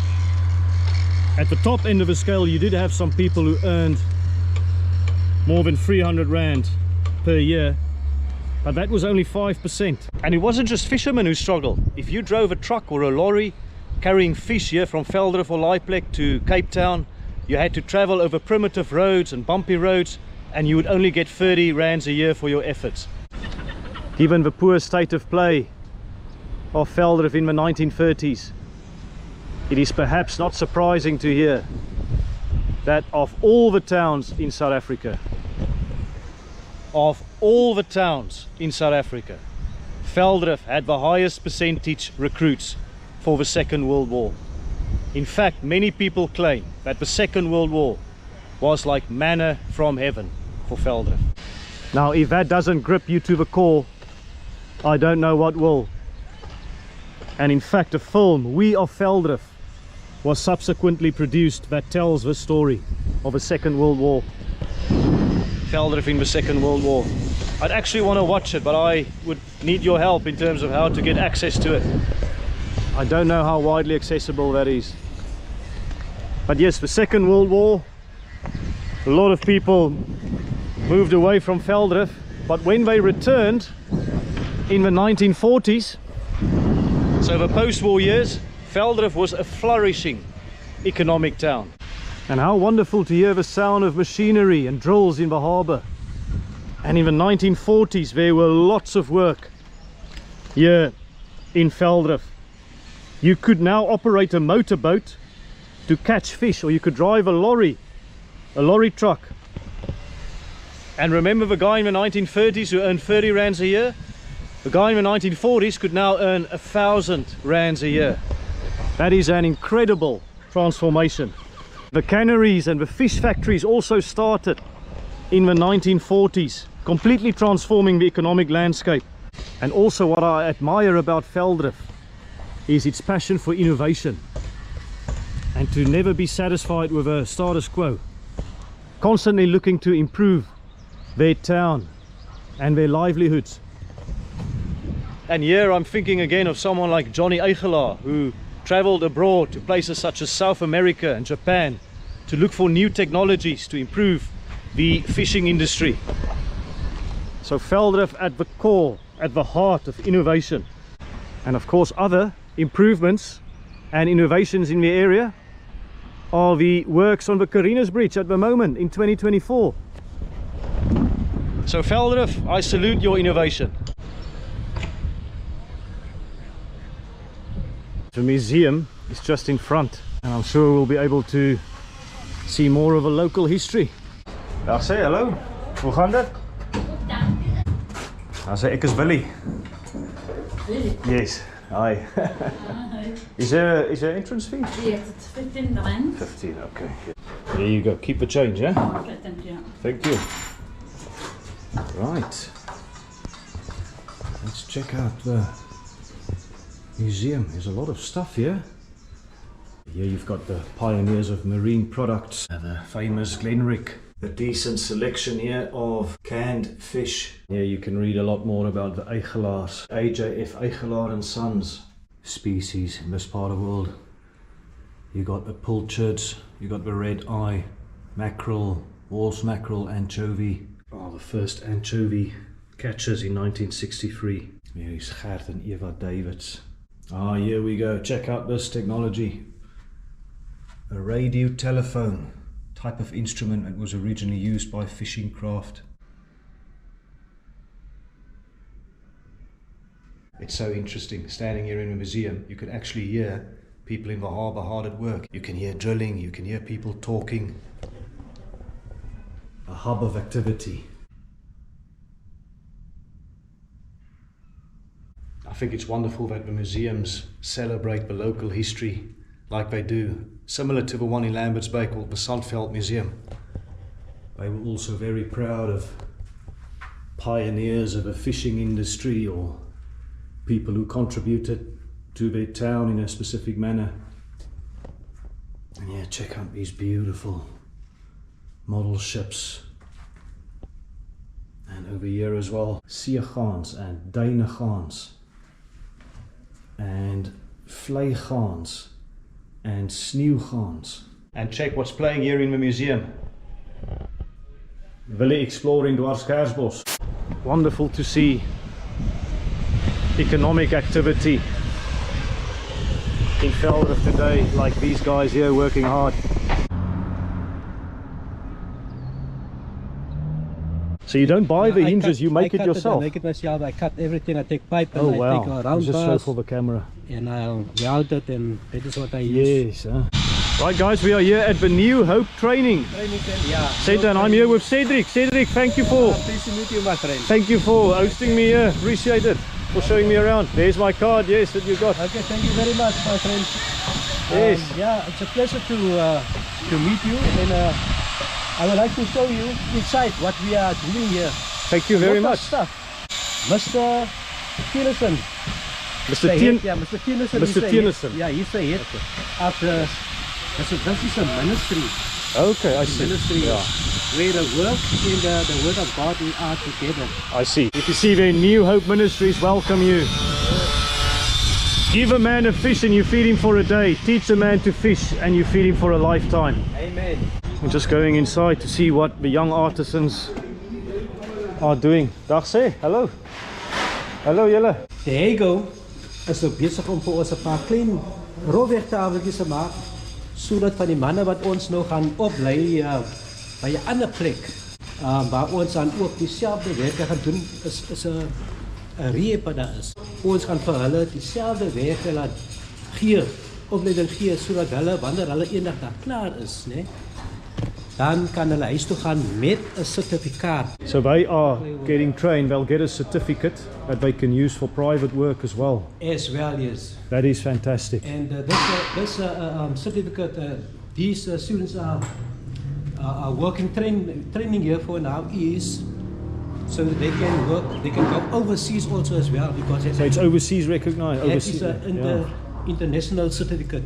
At the top end of the scale, you did have some people who earned more than 300 rand per year, but that was only 5%. And it wasn't just fishermen who struggled. If you drove a truck or a lorry carrying fish here from Velddrif or Laaiplek to Cape Town, you had to travel over primitive roads and bumpy roads, and you would only get 30 rands a year for your efforts. Given the poor state of play of Velddrif in the 1930s, it is perhaps not surprising to hear that of all the towns in South Africa, Velddrif had the highest percentage recruits for the Second World War. In fact, many people claim that the Second World War was like manna from heaven for Velddrif. Now, if that doesn't grip you to the core, I don't know what will. And in fact, a film, We Are Velddrif, was subsequently produced that tells the story of the Second World War. Velddrif in the Second World War. I'd actually want to watch it, but I would need your help in terms of how to get access to it. I don't know how widely accessible that is. But yes, the Second World War, a lot of people moved away from Velddrif, but when they returned in the 1940s, so the post-war years, Velddrif was a flourishing economic town. And how wonderful to hear the sound of machinery and drills in the harbour. And in the 1940s there were lots of work here in Velddrif. You could now operate a motorboat to catch fish, or you could drive a lorry truck. And remember the guy in the 1930s who earned 30 rands a year? The guy in the 1940s could now earn 1,000 rands a year. That is an incredible transformation. The canneries and the fish factories also started in the 1940s, completely transforming the economic landscape. And also what I admire about Velddrif is its passion for innovation and to never be satisfied with a status quo, constantly looking to improve their town and their livelihoods. And here I'm thinking again of someone like Johnny Eigelaar, who traveled abroad to places such as South America and Japan to look for new technologies to improve the fishing industry. So Velddrif at the core, at the heart of innovation. And of course other improvements and innovations in the area are the works on the Carinus Bridge at the moment in 2024. So Velddrif, I salute your innovation. The museum is just in front, and I'm sure we'll be able to see more of a local history. Dag sê, hallo. Hoe gaan dit? Daar sê ek is Willie. Willie? Yes. Hi. Is there entrance fee? Yes, it's 15 rand. 15, okay. There you go. Keep the change, yeah? Thank you. Right. Let's check out the museum. There's a lot of stuff here. Here you've got the pioneers of marine products, the famous Glenrick. A decent selection here of canned fish. Here you can read a lot more about the Eigelaars, AJF Eigelaar and Sons species in this part of the world. You got the pilchards, you got the red eye, mackerel, horse mackerel, anchovy. Oh, the first anchovy catches in 1963. Here is Gert and Eva Davids. Ah, here we go. Check out this technology. A radio telephone, type of instrument that was originally used by fishing craft. It's so interesting, standing here in a museum, you can actually hear people in the harbour hard at work. You can hear drilling, you can hear people talking. A hub of activity. I think it's wonderful that the museums celebrate the local history like they do, similar to the one in Lambert's Bay called the Sandveld Museum. They were also very proud of pioneers of the fishing industry or people who contributed to their town in a specific manner. And yeah, check out these beautiful model ships. And over here as well, seegaans and duinegaans and vleygaans and sneeuwgaans. And check what's playing here in the museum. Willen exploring Dwarskersbos. Wonderful to see economic activity in Velddrif today, like these guys here working hard. So you don't buy the hinges, you make it yourself? I make it myself. I cut everything. I take pipe and I take a round just show for the camera. And I'll weld it, and that is what I use. Yes. Right guys, we are here at the New Hope training. Center, and I'm here with Cedric. Cedric, thank you for... Pleased to meet you, my friend. Thank you for hosting me here. Appreciate it. For showing me around. There's my card, yes, that you got. Okay, thank you very much, my friend. Yes. Yeah, it's a pleasure to meet you. And I would like to show you inside what we are doing here. Thank you very much. Stuff. Mr. Tienison. Mr. Tien. Yeah, Mr. Tienison. Mr. Tienison. Yeah, he's the head of the. This is a ministry. Okay, I see. Ministry. Yeah. Where the work and the word of God are together. I see. If you see the New Hope Ministries welcome you. Give a man a fish and you feed him for a day. Teach a man to fish and you feed him for a lifetime. Amen. I'm just going inside to see what the young artisans are doing. Dag sê, hallo. Hallo julle. Diego is nou besig om vir ons 'n paar klein rolwegtafeltjies te maak sodat van die manne wat ons nou gaan oplei by 'n ander plek waar ons dan ook dieselfde werk gaan doen is 'n reep daar is. Ons gaan vir hulle dieselfde werk laat gee, opleiding gee sodat hulle wanneer hulle eendag daar klaar is, né? Dan kan hulle huis toe gaan met 'n sertifikaat. So they are getting trained, they'll get a certificate that they can use for private work as well. As well, yes. That is fantastic. And this certificate, these students are working training here for now is so that they can work, they can go overseas also as well because it's overseas recognized. Overseas, international certificate.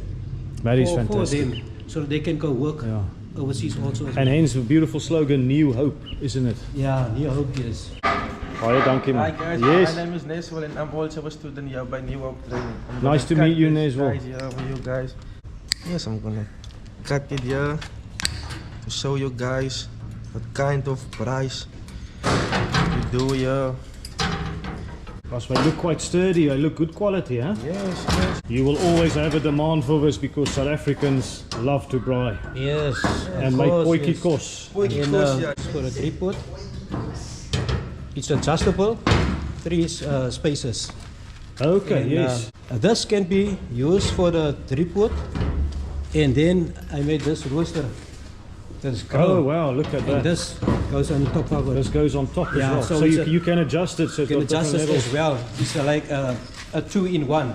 That is fantastic. For them, so that they can go work. Yeah. Overseas also. And hence the beautiful slogan, New Hope, isn't it? Yeah, New Hope, yes. Hi, dankie man. Hi guys, yes. My name is Neswell and I'm also a student here by New Hope Training. Nice to meet you, Neswell. You guys. Yes, I'm gonna cut it here to show you guys what kind of price we do here. Because they look quite sturdy, they look good quality, huh? Yes, yes. You will always have a demand for this because South Africans love to braai. Yes. And make potjie kos. Potjie kos, yeah. For a 3-pot. It's adjustable, 3 spaces. Okay, and, yes. This can be used for the 3-pot. And then I made this roaster. Oh wow, look at that. And this goes on top of it. This goes on top as well. So you can adjust it. So you can adjust it as well. It's like a 2-in-1.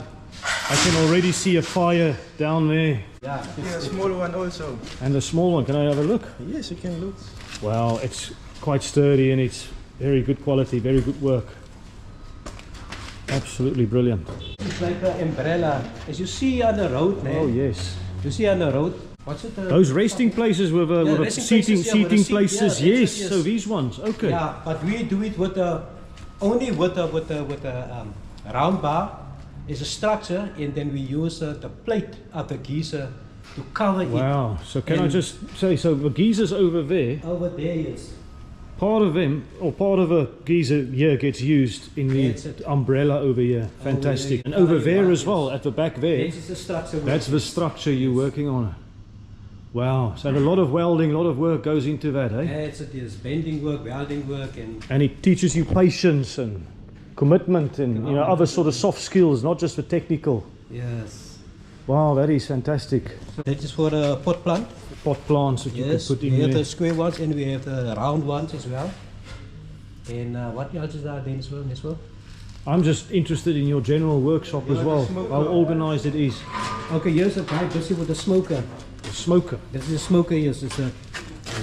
I can already see a fire down there. Yeah, a small one also. And a small one, can I have a look? Yes, you can look. Wow, it's quite sturdy and it's very good quality, very good work. Absolutely brilliant. It's like an umbrella. As you see on the road now. Oh yes. You see on the road. What's it? Those resting places with seating places. Yes. Yes. So these ones. Okay. Yeah, but we do it with only with a round bar. Is a structure, and then we use the plate of the geyser to cover it. Wow. So can I just say, so the geysers over there. Over there, yes. Part of them, or part of a geyser here gets used in the umbrella over here. Fantastic. And over there as well, at the back there. This is the structure. That's the structure you're working on. Wow, so a lot of welding, a lot of work goes into that, eh? Yes, it is bending work, welding work, and it teaches you patience and commitment and other sort of soft skills, not just the technical. Yes. Wow, that is fantastic. So that is for the pot plant. Pot plants that you can put in we have there. the square ones and we have the round ones as well. And what else is there then as well? I'm just interested in your general workshop as well, how organized it is. Okay, here's a guy busy with the smoker. The smoker? This is a smoker, yes. It's a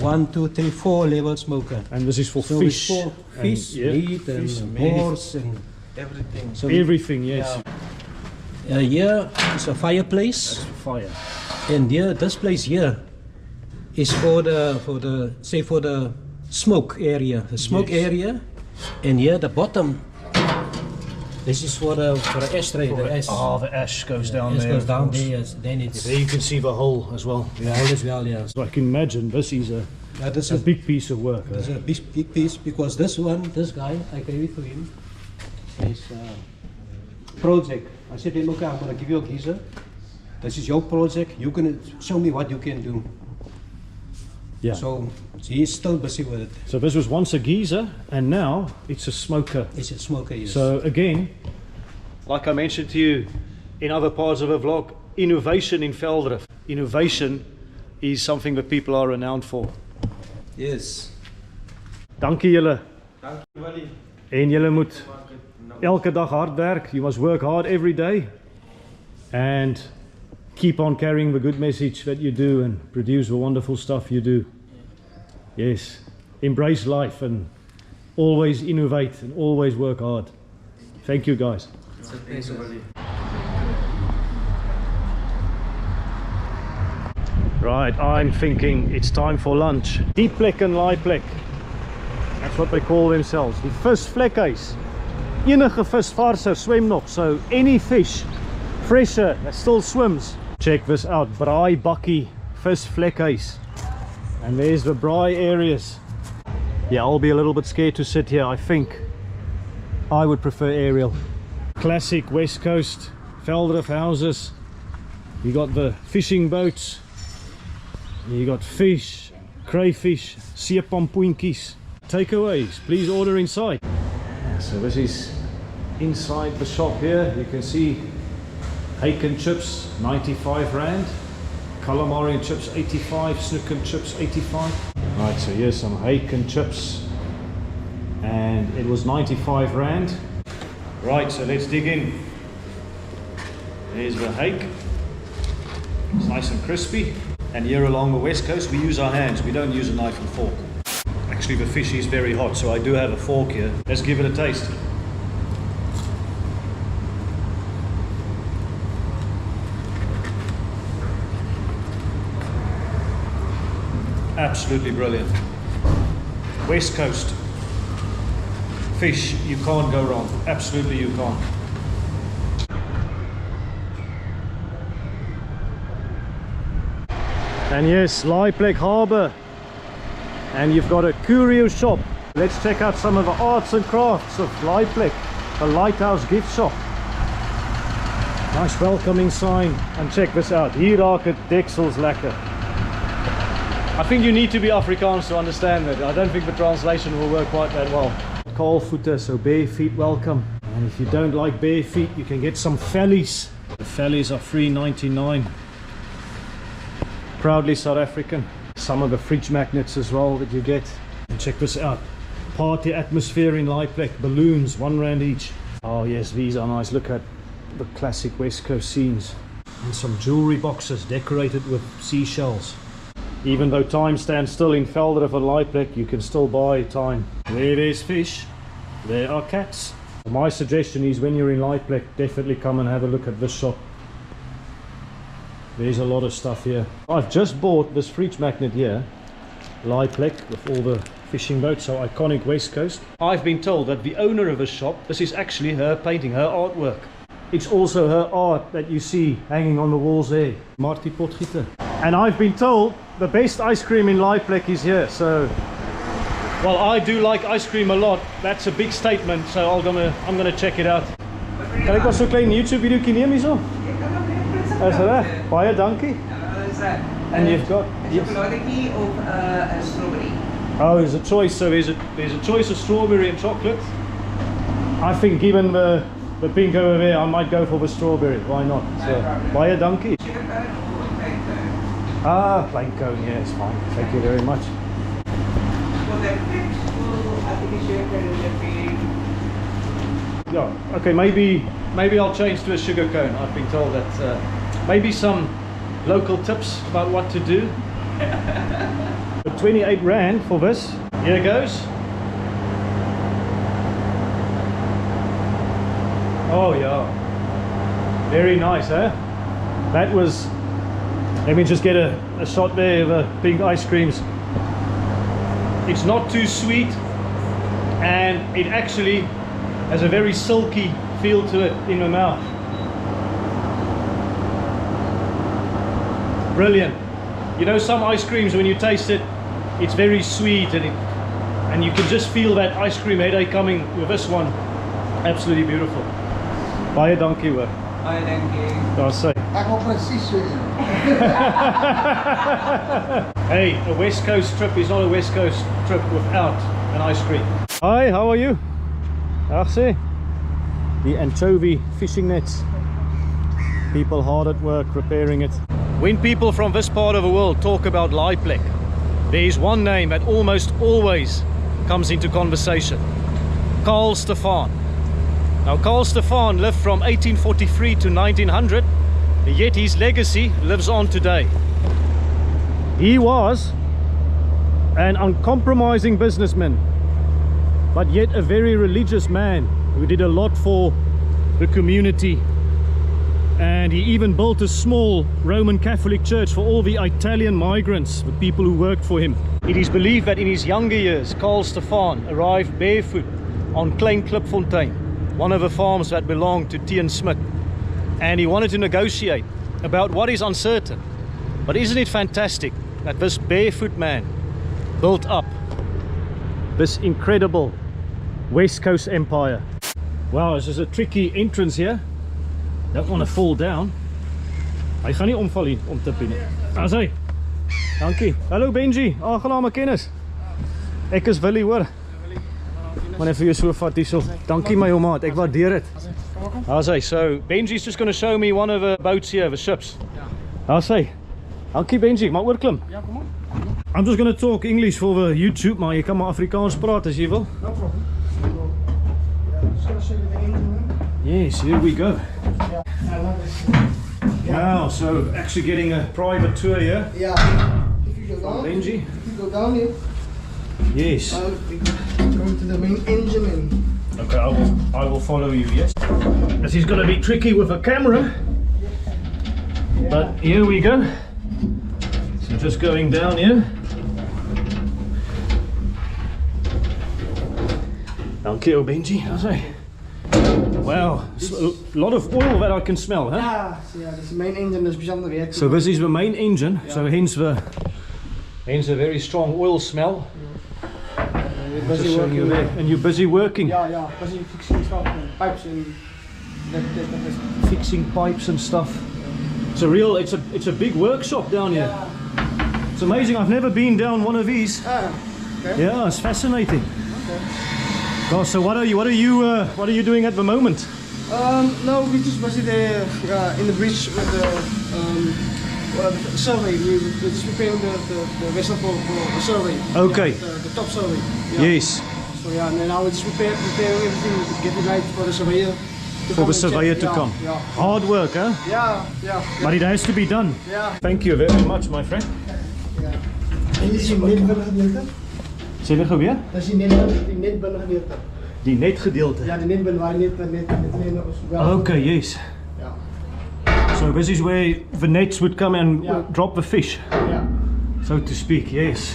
1, 2, 3, 4 level smoker. And this is for so fish? For fish, meat, and boars and everything. So everything, yes. Here is a fireplace. That's for fire. And here, this place here is for the smoke area. The smoke area. And here the bottom. This is for the ashtray. The ash. Oh, the ash goes down there. Goes down there. Yes. Then it's. There you can see the hole as well. The hole as well, yes. So I can imagine this is a big piece of work. It's a big piece because this guy, I gave it to him. His project. I said to him, okay, I'm going to give you a geyser. This is your project. You're going to show me what you can do. Yeah. So he's still busy with it. So this was once a geyser and now it's a smoker. It's a smoker, yes. So again, like I mentioned to you in other parts of the vlog, innovation in Velddrif. Innovation is something that people are renowned for. Yes. Dankie julle. Dankie Willie. En julle moet elke dag hard werk. You must work hard every day and keep on carrying the good message that you do and produce the wonderful stuff you do. Yes, embrace life and always innovate and always work hard. Thank you guys. Thanks, Willie. Right, I'm thinking it's time for lunch. Die plek en Laaiplek. That's what they call themselves. Die visvlekhuis. Enige vis varser swem nog, so any fish fresher that still swims. Check this out, braai bakkie visvlekhuis. And there's the braai areas. Yeah, I'll be a little bit scared to sit here. I think I would prefer aerial. Classic West Coast Velddrif houses. You got the fishing boats. You got fish, crayfish, seepampoentjies. Takeaways, please order inside. So this is inside the shop here. You can see hake and chips, 95 Rand. Calamari and chips, 85. Snook and chips, 85. Right, so here's some hake and chips. And it was 95 Rand. Right, so let's dig in. There's the hake. It's nice and crispy. And here along the west coast we use our hands, we don't use a knife and fork. Actually the fish is very hot, so I do have a fork here. Let's give it a taste. Absolutely brilliant. West Coast fish, you can't go wrong. Absolutely you can't. And yes, Laaiplek Harbour. And you've got a curio shop. Let's check out some of the arts and crafts of Laaiplek, a lighthouse gift shop. Nice welcoming sign. And check this out. Hier raak het deksels lekker. I think you need to be Afrikaans to understand that. I don't think the translation will work quite that well. Kaalvoete, so bare feet welcome. And if you don't like bare feet, you can get some fellies. The fellies are $3.99. Proudly South African. Some of the fridge magnets as well that you get. And check this out. Party atmosphere in Laaiplek. Balloons, 1 Rand each. Oh yes, these are nice. Look at the classic West Coast scenes. And some jewelry boxes decorated with seashells. Even though time stands still in Velddrif and Laaiplek, you can still buy time. There's fish. There are cats. My suggestion is when you're in Laaiplek, definitely come and have a look at this shop. There's a lot of stuff here. I've just bought this fridge magnet here, Laaiplek, with all the fishing boats, so iconic West Coast. I've been told that the owner of this shop, this is actually her painting, her artwork. It's also her art that you see hanging on the walls there. Marty Potgieter. And I've been told the best ice cream in Laaiplek is here, so... Well, I do like ice cream a lot. That's a big statement, so I'm gonna check it out. Kan ek maar so 'n klein YouTube video neem hierso? Is reg. Baie dankie. And you've got chocoladeki of a strawberry. Oh, there's a choice. So there's a choice of strawberry and chocolate. I think given the pink over there, I might go for the strawberry. Why not? So, buy a donkey. Ah, plain cone. Yeah, it's fine. Thank you very much. Yeah. Okay. Maybe I'll change to a sugar cone. I've been told that maybe some local tips about what to do. 28 Rand for this. Here goes. Oh yeah, very nice, huh? That was, let me just get a shot there of the pink ice creams. It's not too sweet, and it actually has a very silky feel to it in the mouth. Brilliant. You know, some ice creams, when you taste it, it's very sweet, and you can just feel that ice cream headache coming with this one. Absolutely beautiful. Baie dankie hoor. Baie dankie. Daar sê. Ek wil presies so een. Hey, a West Coast trip is not a West Coast trip without an ice cream. Hi, how are you? Ag sê. The anchovy fishing nets. People hard at work repairing it. When people from this part of the world talk about Laaiplek, there is one name that almost always comes into conversation. Stephan. Now, Stephan lived from 1843 to 1900. Yet his legacy lives on today. He was an uncompromising businessman, but yet a very religious man who did a lot for the community. And he even built a small Roman Catholic church for all the Italian migrants, the people who worked for him. It is believed that in his younger years, Stephan arrived barefoot on Klein Klipfontein, one of the farms that belonged to T. and Smits, and he wanted to negotiate about what is uncertain. But isn't it fantastic that this barefoot man built up this incredible West Coast empire? Wow, this is a tricky entrance here. Don't want to fall down. Hy gaan nie omval hier om te pine. Daar's hy. Dankie. Hallo Benji, aangename kennis. Ek is Willie hoor. Maar net vir jou so vat hierso. Dankie my ou maat, ek waardeer dit. Daar's hy. So Benji's just going to show me one of the boats here, the ships. Daar's hy. Dankie Benji, maar oorklim. Ja, kom op. I'm just going to talk English for the YouTube, maar jy kan maar Afrikaans praat as jy wil. No problem. Just gonna show you the engine. Yes, here we go. Yeah, I love this. Wow, so actually getting a private tour here. Yeah. If you go down, Benji. If you go down here. Yes. We go to the main engine and. Okay, I will follow you. Yes. This is going to be tricky with a camera. Yeah. But here we go. So just going down here. Dankie ou Benji. Daar's hy. Wow, a lot of oil that I can smell, huh? Yeah, this main engine is bijzonder werk. So this is the main engine, yeah. So hence a very strong oil smell. You're busy working. You there. And you're busy working? Yeah, busy fixing stuff and pipes and that. Fixing pipes and stuff. Yeah. It's a big workshop down here. Yeah. It's amazing, I've never been down one of these. Okay. Yeah, it's fascinating. Okay. Gosh, so what are you doing at the moment? No, we just busy there in the bridge with the survey. We're just preparing the vessel for the survey. Okay. Yeah, the top survey. Yeah. Yes. So yeah, and then now we're just preparing everything to get it right for the surveyor. For the surveyor to come. Yeah. Hard work, huh? Yeah. But it has to be done. Yeah. Thank you very much, my friend. Yeah. En dit is die netbundige gedeelte. Sê net gou weer? Dat is die netbundige gedeelte. Die netgedeelte? Ja, die netbun waar net okay, yes. Yeah. So this is where the nets would come and drop the fish. Yeah. So to speak, yes.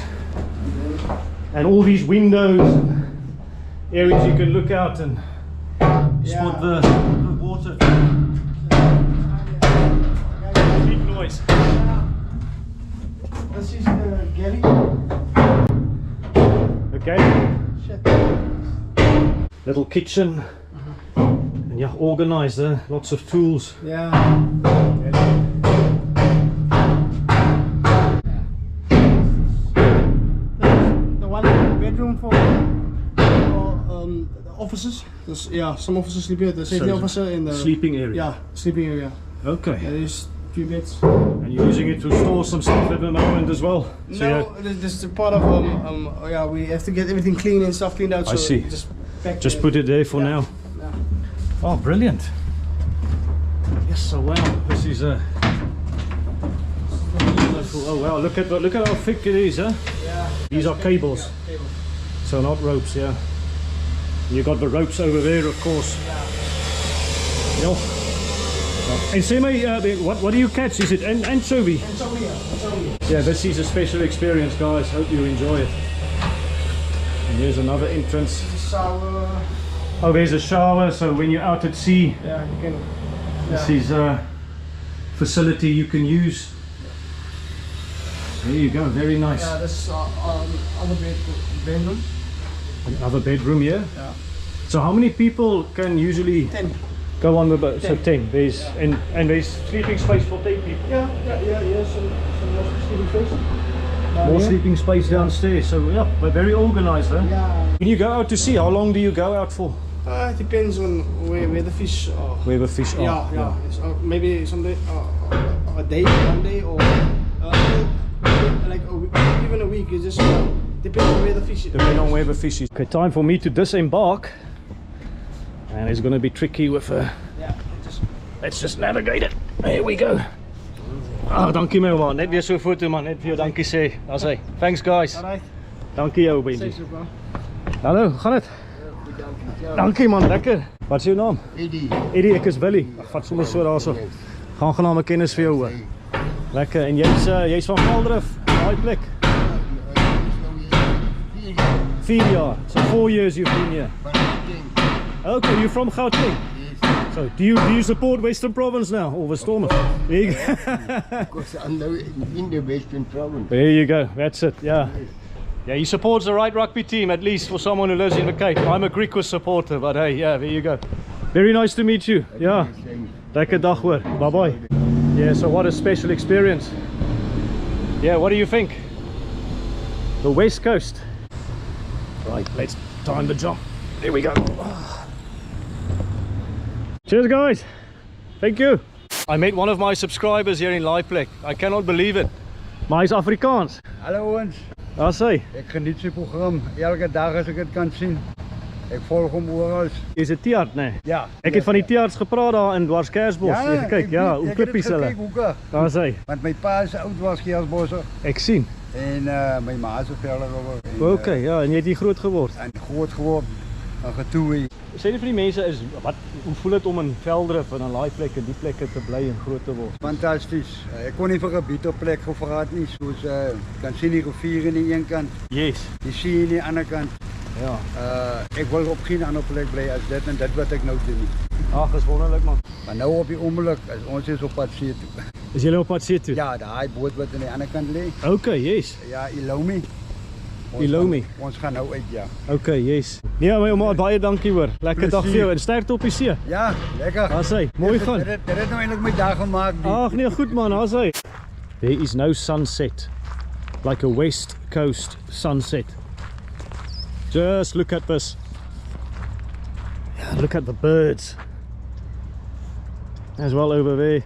And all these windows and areas you can look out and spot the water. Big noise. This is the galley. Okay. Little kitchen. And yeah, organized there. Lots of tools. Yeah. officers. Yeah, some officers sleep here. The safety officer in the sleeping area. Yeah, sleeping area. Okay. Yeah, there's 3 beds. And you're using it to store some stuff at the moment as well? So no, this is a part of yeah, we have to get everything clean and stuff cleaned out. So I see. Just put it there for now. Yeah. Oh, brilliant. Yes, so wow. This is a. Oh wow! Look at how thick it is, huh? Yeah. These are cables. So not ropes, yeah. You got the ropes over there, of course. Yeah. And say me, what do you catch? Is it anchovy? Anchovy. Yeah, this is a special experience, guys. Hope you enjoy it. And here's another entrance. Shower. Oh, there's a shower. So when you're out at sea, yeah, you can. This is a facility you can use. There you go. Very nice. Yeah, this is other bedroom. Another bedroom here. Yeah. So how many people can usually 10 go on the boat? So 10. There's and there's sleeping space for 10 people. Yeah. Some more sleeping space. More sleeping space downstairs. So yeah, but very organized, huh? Yeah. When you go out to sea, how long do you go out for? It depends on where the fish are. Where the fish are. Yeah. So maybe someday a day, 1 day, or like even a week. It just depends on where the fish is. Depending on where the fish is. Okay, time for me to disembark. And it's going to be tricky with Yeah. let's just navigate it. There we go. Ah, dankie my man. Net weer so 'n foto man. Net vir jou dankie sê. Daar's hy. Thanks guys. Alright. Dankie jou Benji. Hallo, gaan dit? Dankie man, lekker. Wat is jou naam? Eddie, ek is Willie. Ag, vat sommer so daarso. Gaan gename kennis vir jou hoor. Lekker. En jy's van Velddrif, Laaiplek. 4 jaar. So 4 years you've been here. Okay, you're from Gauteng. So do you support Western Province now, or the Stormers? There you go. Because I'm now in the Western Province. There you go. That's it. Yeah. Yeah, he supports the right rugby team, at least for someone who lives in the Cape. I'm a Griquas supporter, but hey, yeah, there you go. Very nice to meet you. Yeah. Lekker dag hoor. Bye bye. Yeah, so what a special experience. Yeah, what do you think? The West Coast. Right, let's time the jump. There we go. Cheers guys. Thank you. I met one of my subscribers here in Laaiplek. I cannot believe it. Maar hy's Afrikaans. Hallo ons. Daar sê. Ek geniet sy program elke dag as ek dit kan sien. Ek volg hom oral. Is dit Tiaard, nee? Ja. Ek het van die Tiaards gepraat daar in Dwarskersbos. Ja, kyk, ja, hoe klippies hulle. Daar sê. Want my pa is oud Dwarskersbosser. Ek sien. En my ma is Velddrif. Okay, ja, en jy het hier groot geword. En groot geword. En getoe. Sê dit vir die mense is hoe voel dit om in Velddrif en in Laaiplek en die plekke te bly en groot te word? Fantasties. Ek kon nie vir 'n gebied op plek gevra het nie, soos kan sien die rivier aan die een kant. Yes. Die see aan die ander kant. Ja. Ek wil op geen ander plek bly as dit en dit wat ek nou doen. Ag, is wonderlik man. Maar nou op die oomblik is ons is op pad see toe. Is julle op pad see toe? Ja, daai boot wat aan die ander kant lê. Okay, yes. Ja, Ilomi. Ons gaan nou uit, ja. Okay, yes. Nee, my ouma, baie dankie hoor. Lekker dag vir jou en sterkte op die see. Ja, lekker. Daar sê, mooi gaan. Dit het nou eintlik my dag gemaak. Ag nee, goed man, daar sê. There is no sunset like a West Coast sunset. Just look at this. Yeah, look at the birds as well over there,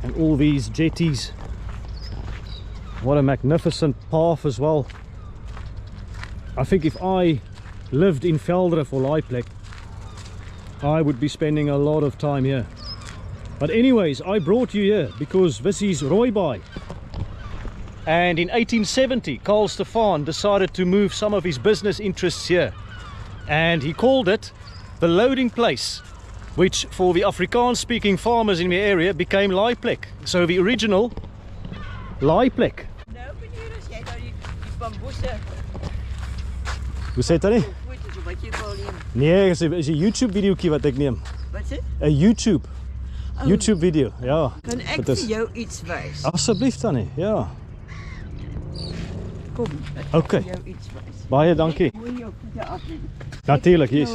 and all these jetties. What a magnificent path as well. I think if I lived in Velddrif or Laaiplek, I would be spending a lot of time here. But anyways, I brought you here because this is Rooibaai. And in 1870, Carl Stephan decided to move some of his business interests here. And he called it the loading place, which for the Afrikaans-speaking farmers in the area became Laaiplek. So the original Laaiplek. Hoe sê dit dan nie? Nee, is 'n YouTube videoetjie wat ek neem. Wat sê? 'n YouTube video, ja. Kan ek vir jou iets wys? Asseblief dan nie, ja. Kom, Okay. ek jou iets wys. Baie dankie. Mooi jou voete afneem. Natuurlijk, yes.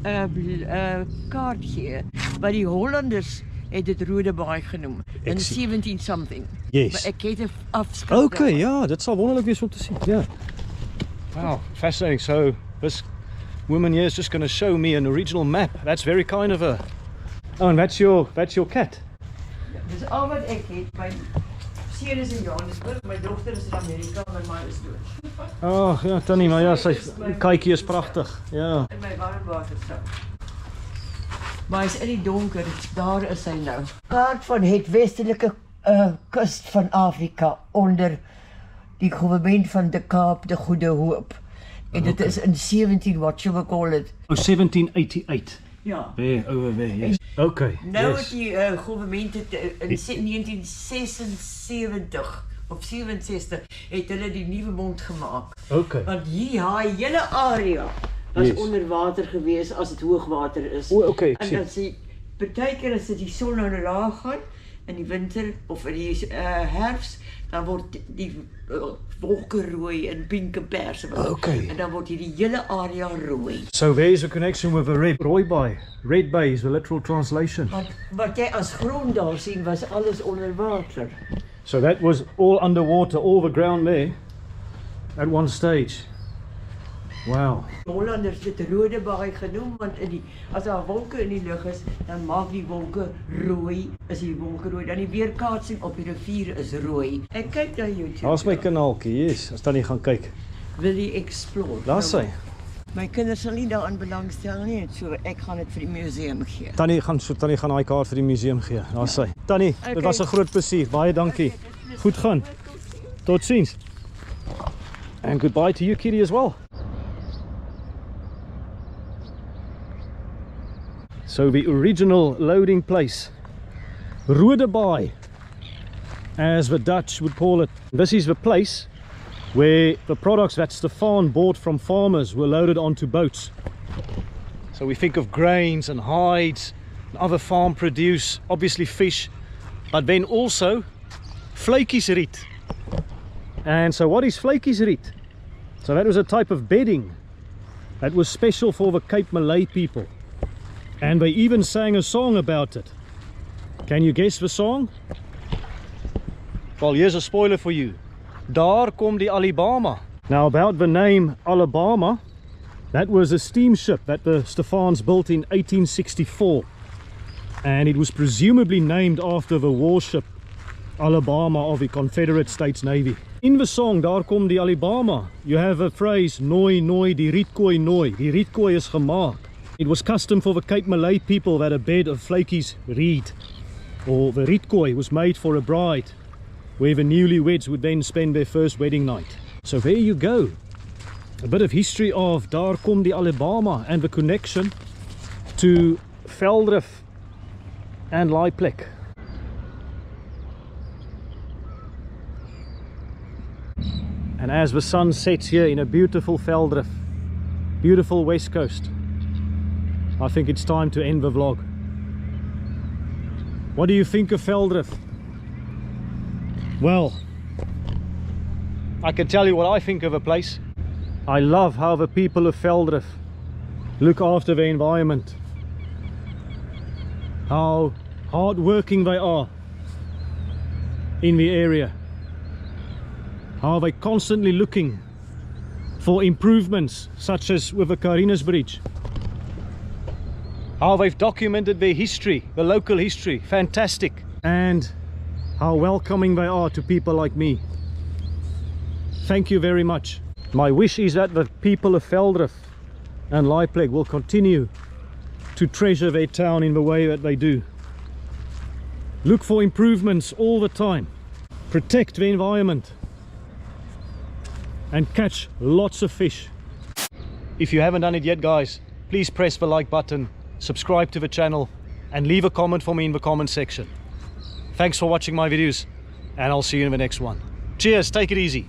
'n kaart gee wat die Hollanders het dit Rooibaai genoem in 17 something. Yes. Maar ek het 'n afskryf. Okay, ja, dit sal wonderlik wees om te sien. Ja. Wow, fascinating. So woman here is just going to show me an original map. That's very kind of her. Oh, and that's your cat. Dis al wat ek het. My seun is in Johannesburg, my dogter is in Amerika, my man is dood. Oh, ja, Tannie, maar ja, sy kykie is pragtig. Ja. In my warmwater sak. Maar hy is in die donker, daar is hy nou. Kaart van het westelike kus van Afrika onder die regering van de Kaap, de Goede Hoop. En dit is in 17, what shall we call it? Oh, 1788. Ja. Over there, yes. Okay. Nou yes. het die regering het in 1976 of 67 het hulle die nuwe mond gemaak. Okay. Want hier hele area was onder water gewees as dit hoogwater is. O, okay, en dan sê partykeer as dit die son nou laag gaan in die winter of in die herfs, dan word die wolke rooi en pink en perse. Okay. En dan word die hele area rooi. So there's a connection with the Rooibaai. Red Bay is the literal translation. Wat jy as grond daar sien was alles onder water. So that was all underwater, all the ground there at one stage. Wow. Hollanders dit Rooibaai genoem want as daar wolke in die lug is, dan maak die wolke rooi, is die wolke rooi. Dan die weerkaatsing op die rivier is rooi. Ek kyk na YouTube. Daar's my kanaaltjie, yes. As Tannie gaan kyk. Wil jy explore? Daar's sy. My kinders sal nie daaraan belangstel nie, so ek gaan dit vir die museum gee. Tannie gaan daai kaart vir die museum gee. Daar's sy. Tannie, dit was 'n groot plesier. Baie dankie. Goed gaan. Totsiens. And goodbye to you, Kitty, as well. So the original loading place, Rooibaai, as the Dutch would call it. This is the place where the products that Stephan bought from farmers were loaded onto boats. So we think of grains and hides and other farm produce, obviously fish, but then also vleetjiesriet. And so what is vleetjiesriet? So that was a type of bedding that was special for the Cape Malay people. And they even sang a song about it. Can you guess the song? Well, here's a spoiler for you. Daar kom die Alabama. Now about the name Alabama, that was a steamship that the Stephans built in 1864. And it was presumably named after the warship Alabama of the Confederate States Navy. In the song Daar kom die Alabama, you have a phrase Nooi nooi die rietkooi nooi. Die rietkooi is gemaak. It was custom for the Cape Malay people that a bed of flakies reed, or the rietkooi, was made for a bride, where the newlyweds would then spend their first wedding night. So there you go. A bit of history of Daar kom die Alabama and the connection to Velddrif and Laaiplek. And as the sun sets here in a beautiful Velddrif, beautiful west coast, I think it's time to end the vlog. What do you think of Velddrif? Well, I can tell you what I think of a place. I love how the people of Velddrif look after the environment. How hard-working they are in the area. How they're constantly looking for improvements, such as with the Carinus Bridge. How they've documented their history, the local history, fantastic. And how welcoming they are to people like me. Thank you very much. My wish is that the people of Velddrif and Laaiplek will continue to treasure their town in the way that they do. Look for improvements all the time. Protect the environment. And catch lots of fish. If you haven't done it yet, guys, please press the like button, subscribe to the channel, and leave a comment for me in the comment section. Thanks for watching my videos, and I'll see you in the next one. Cheers, take it easy.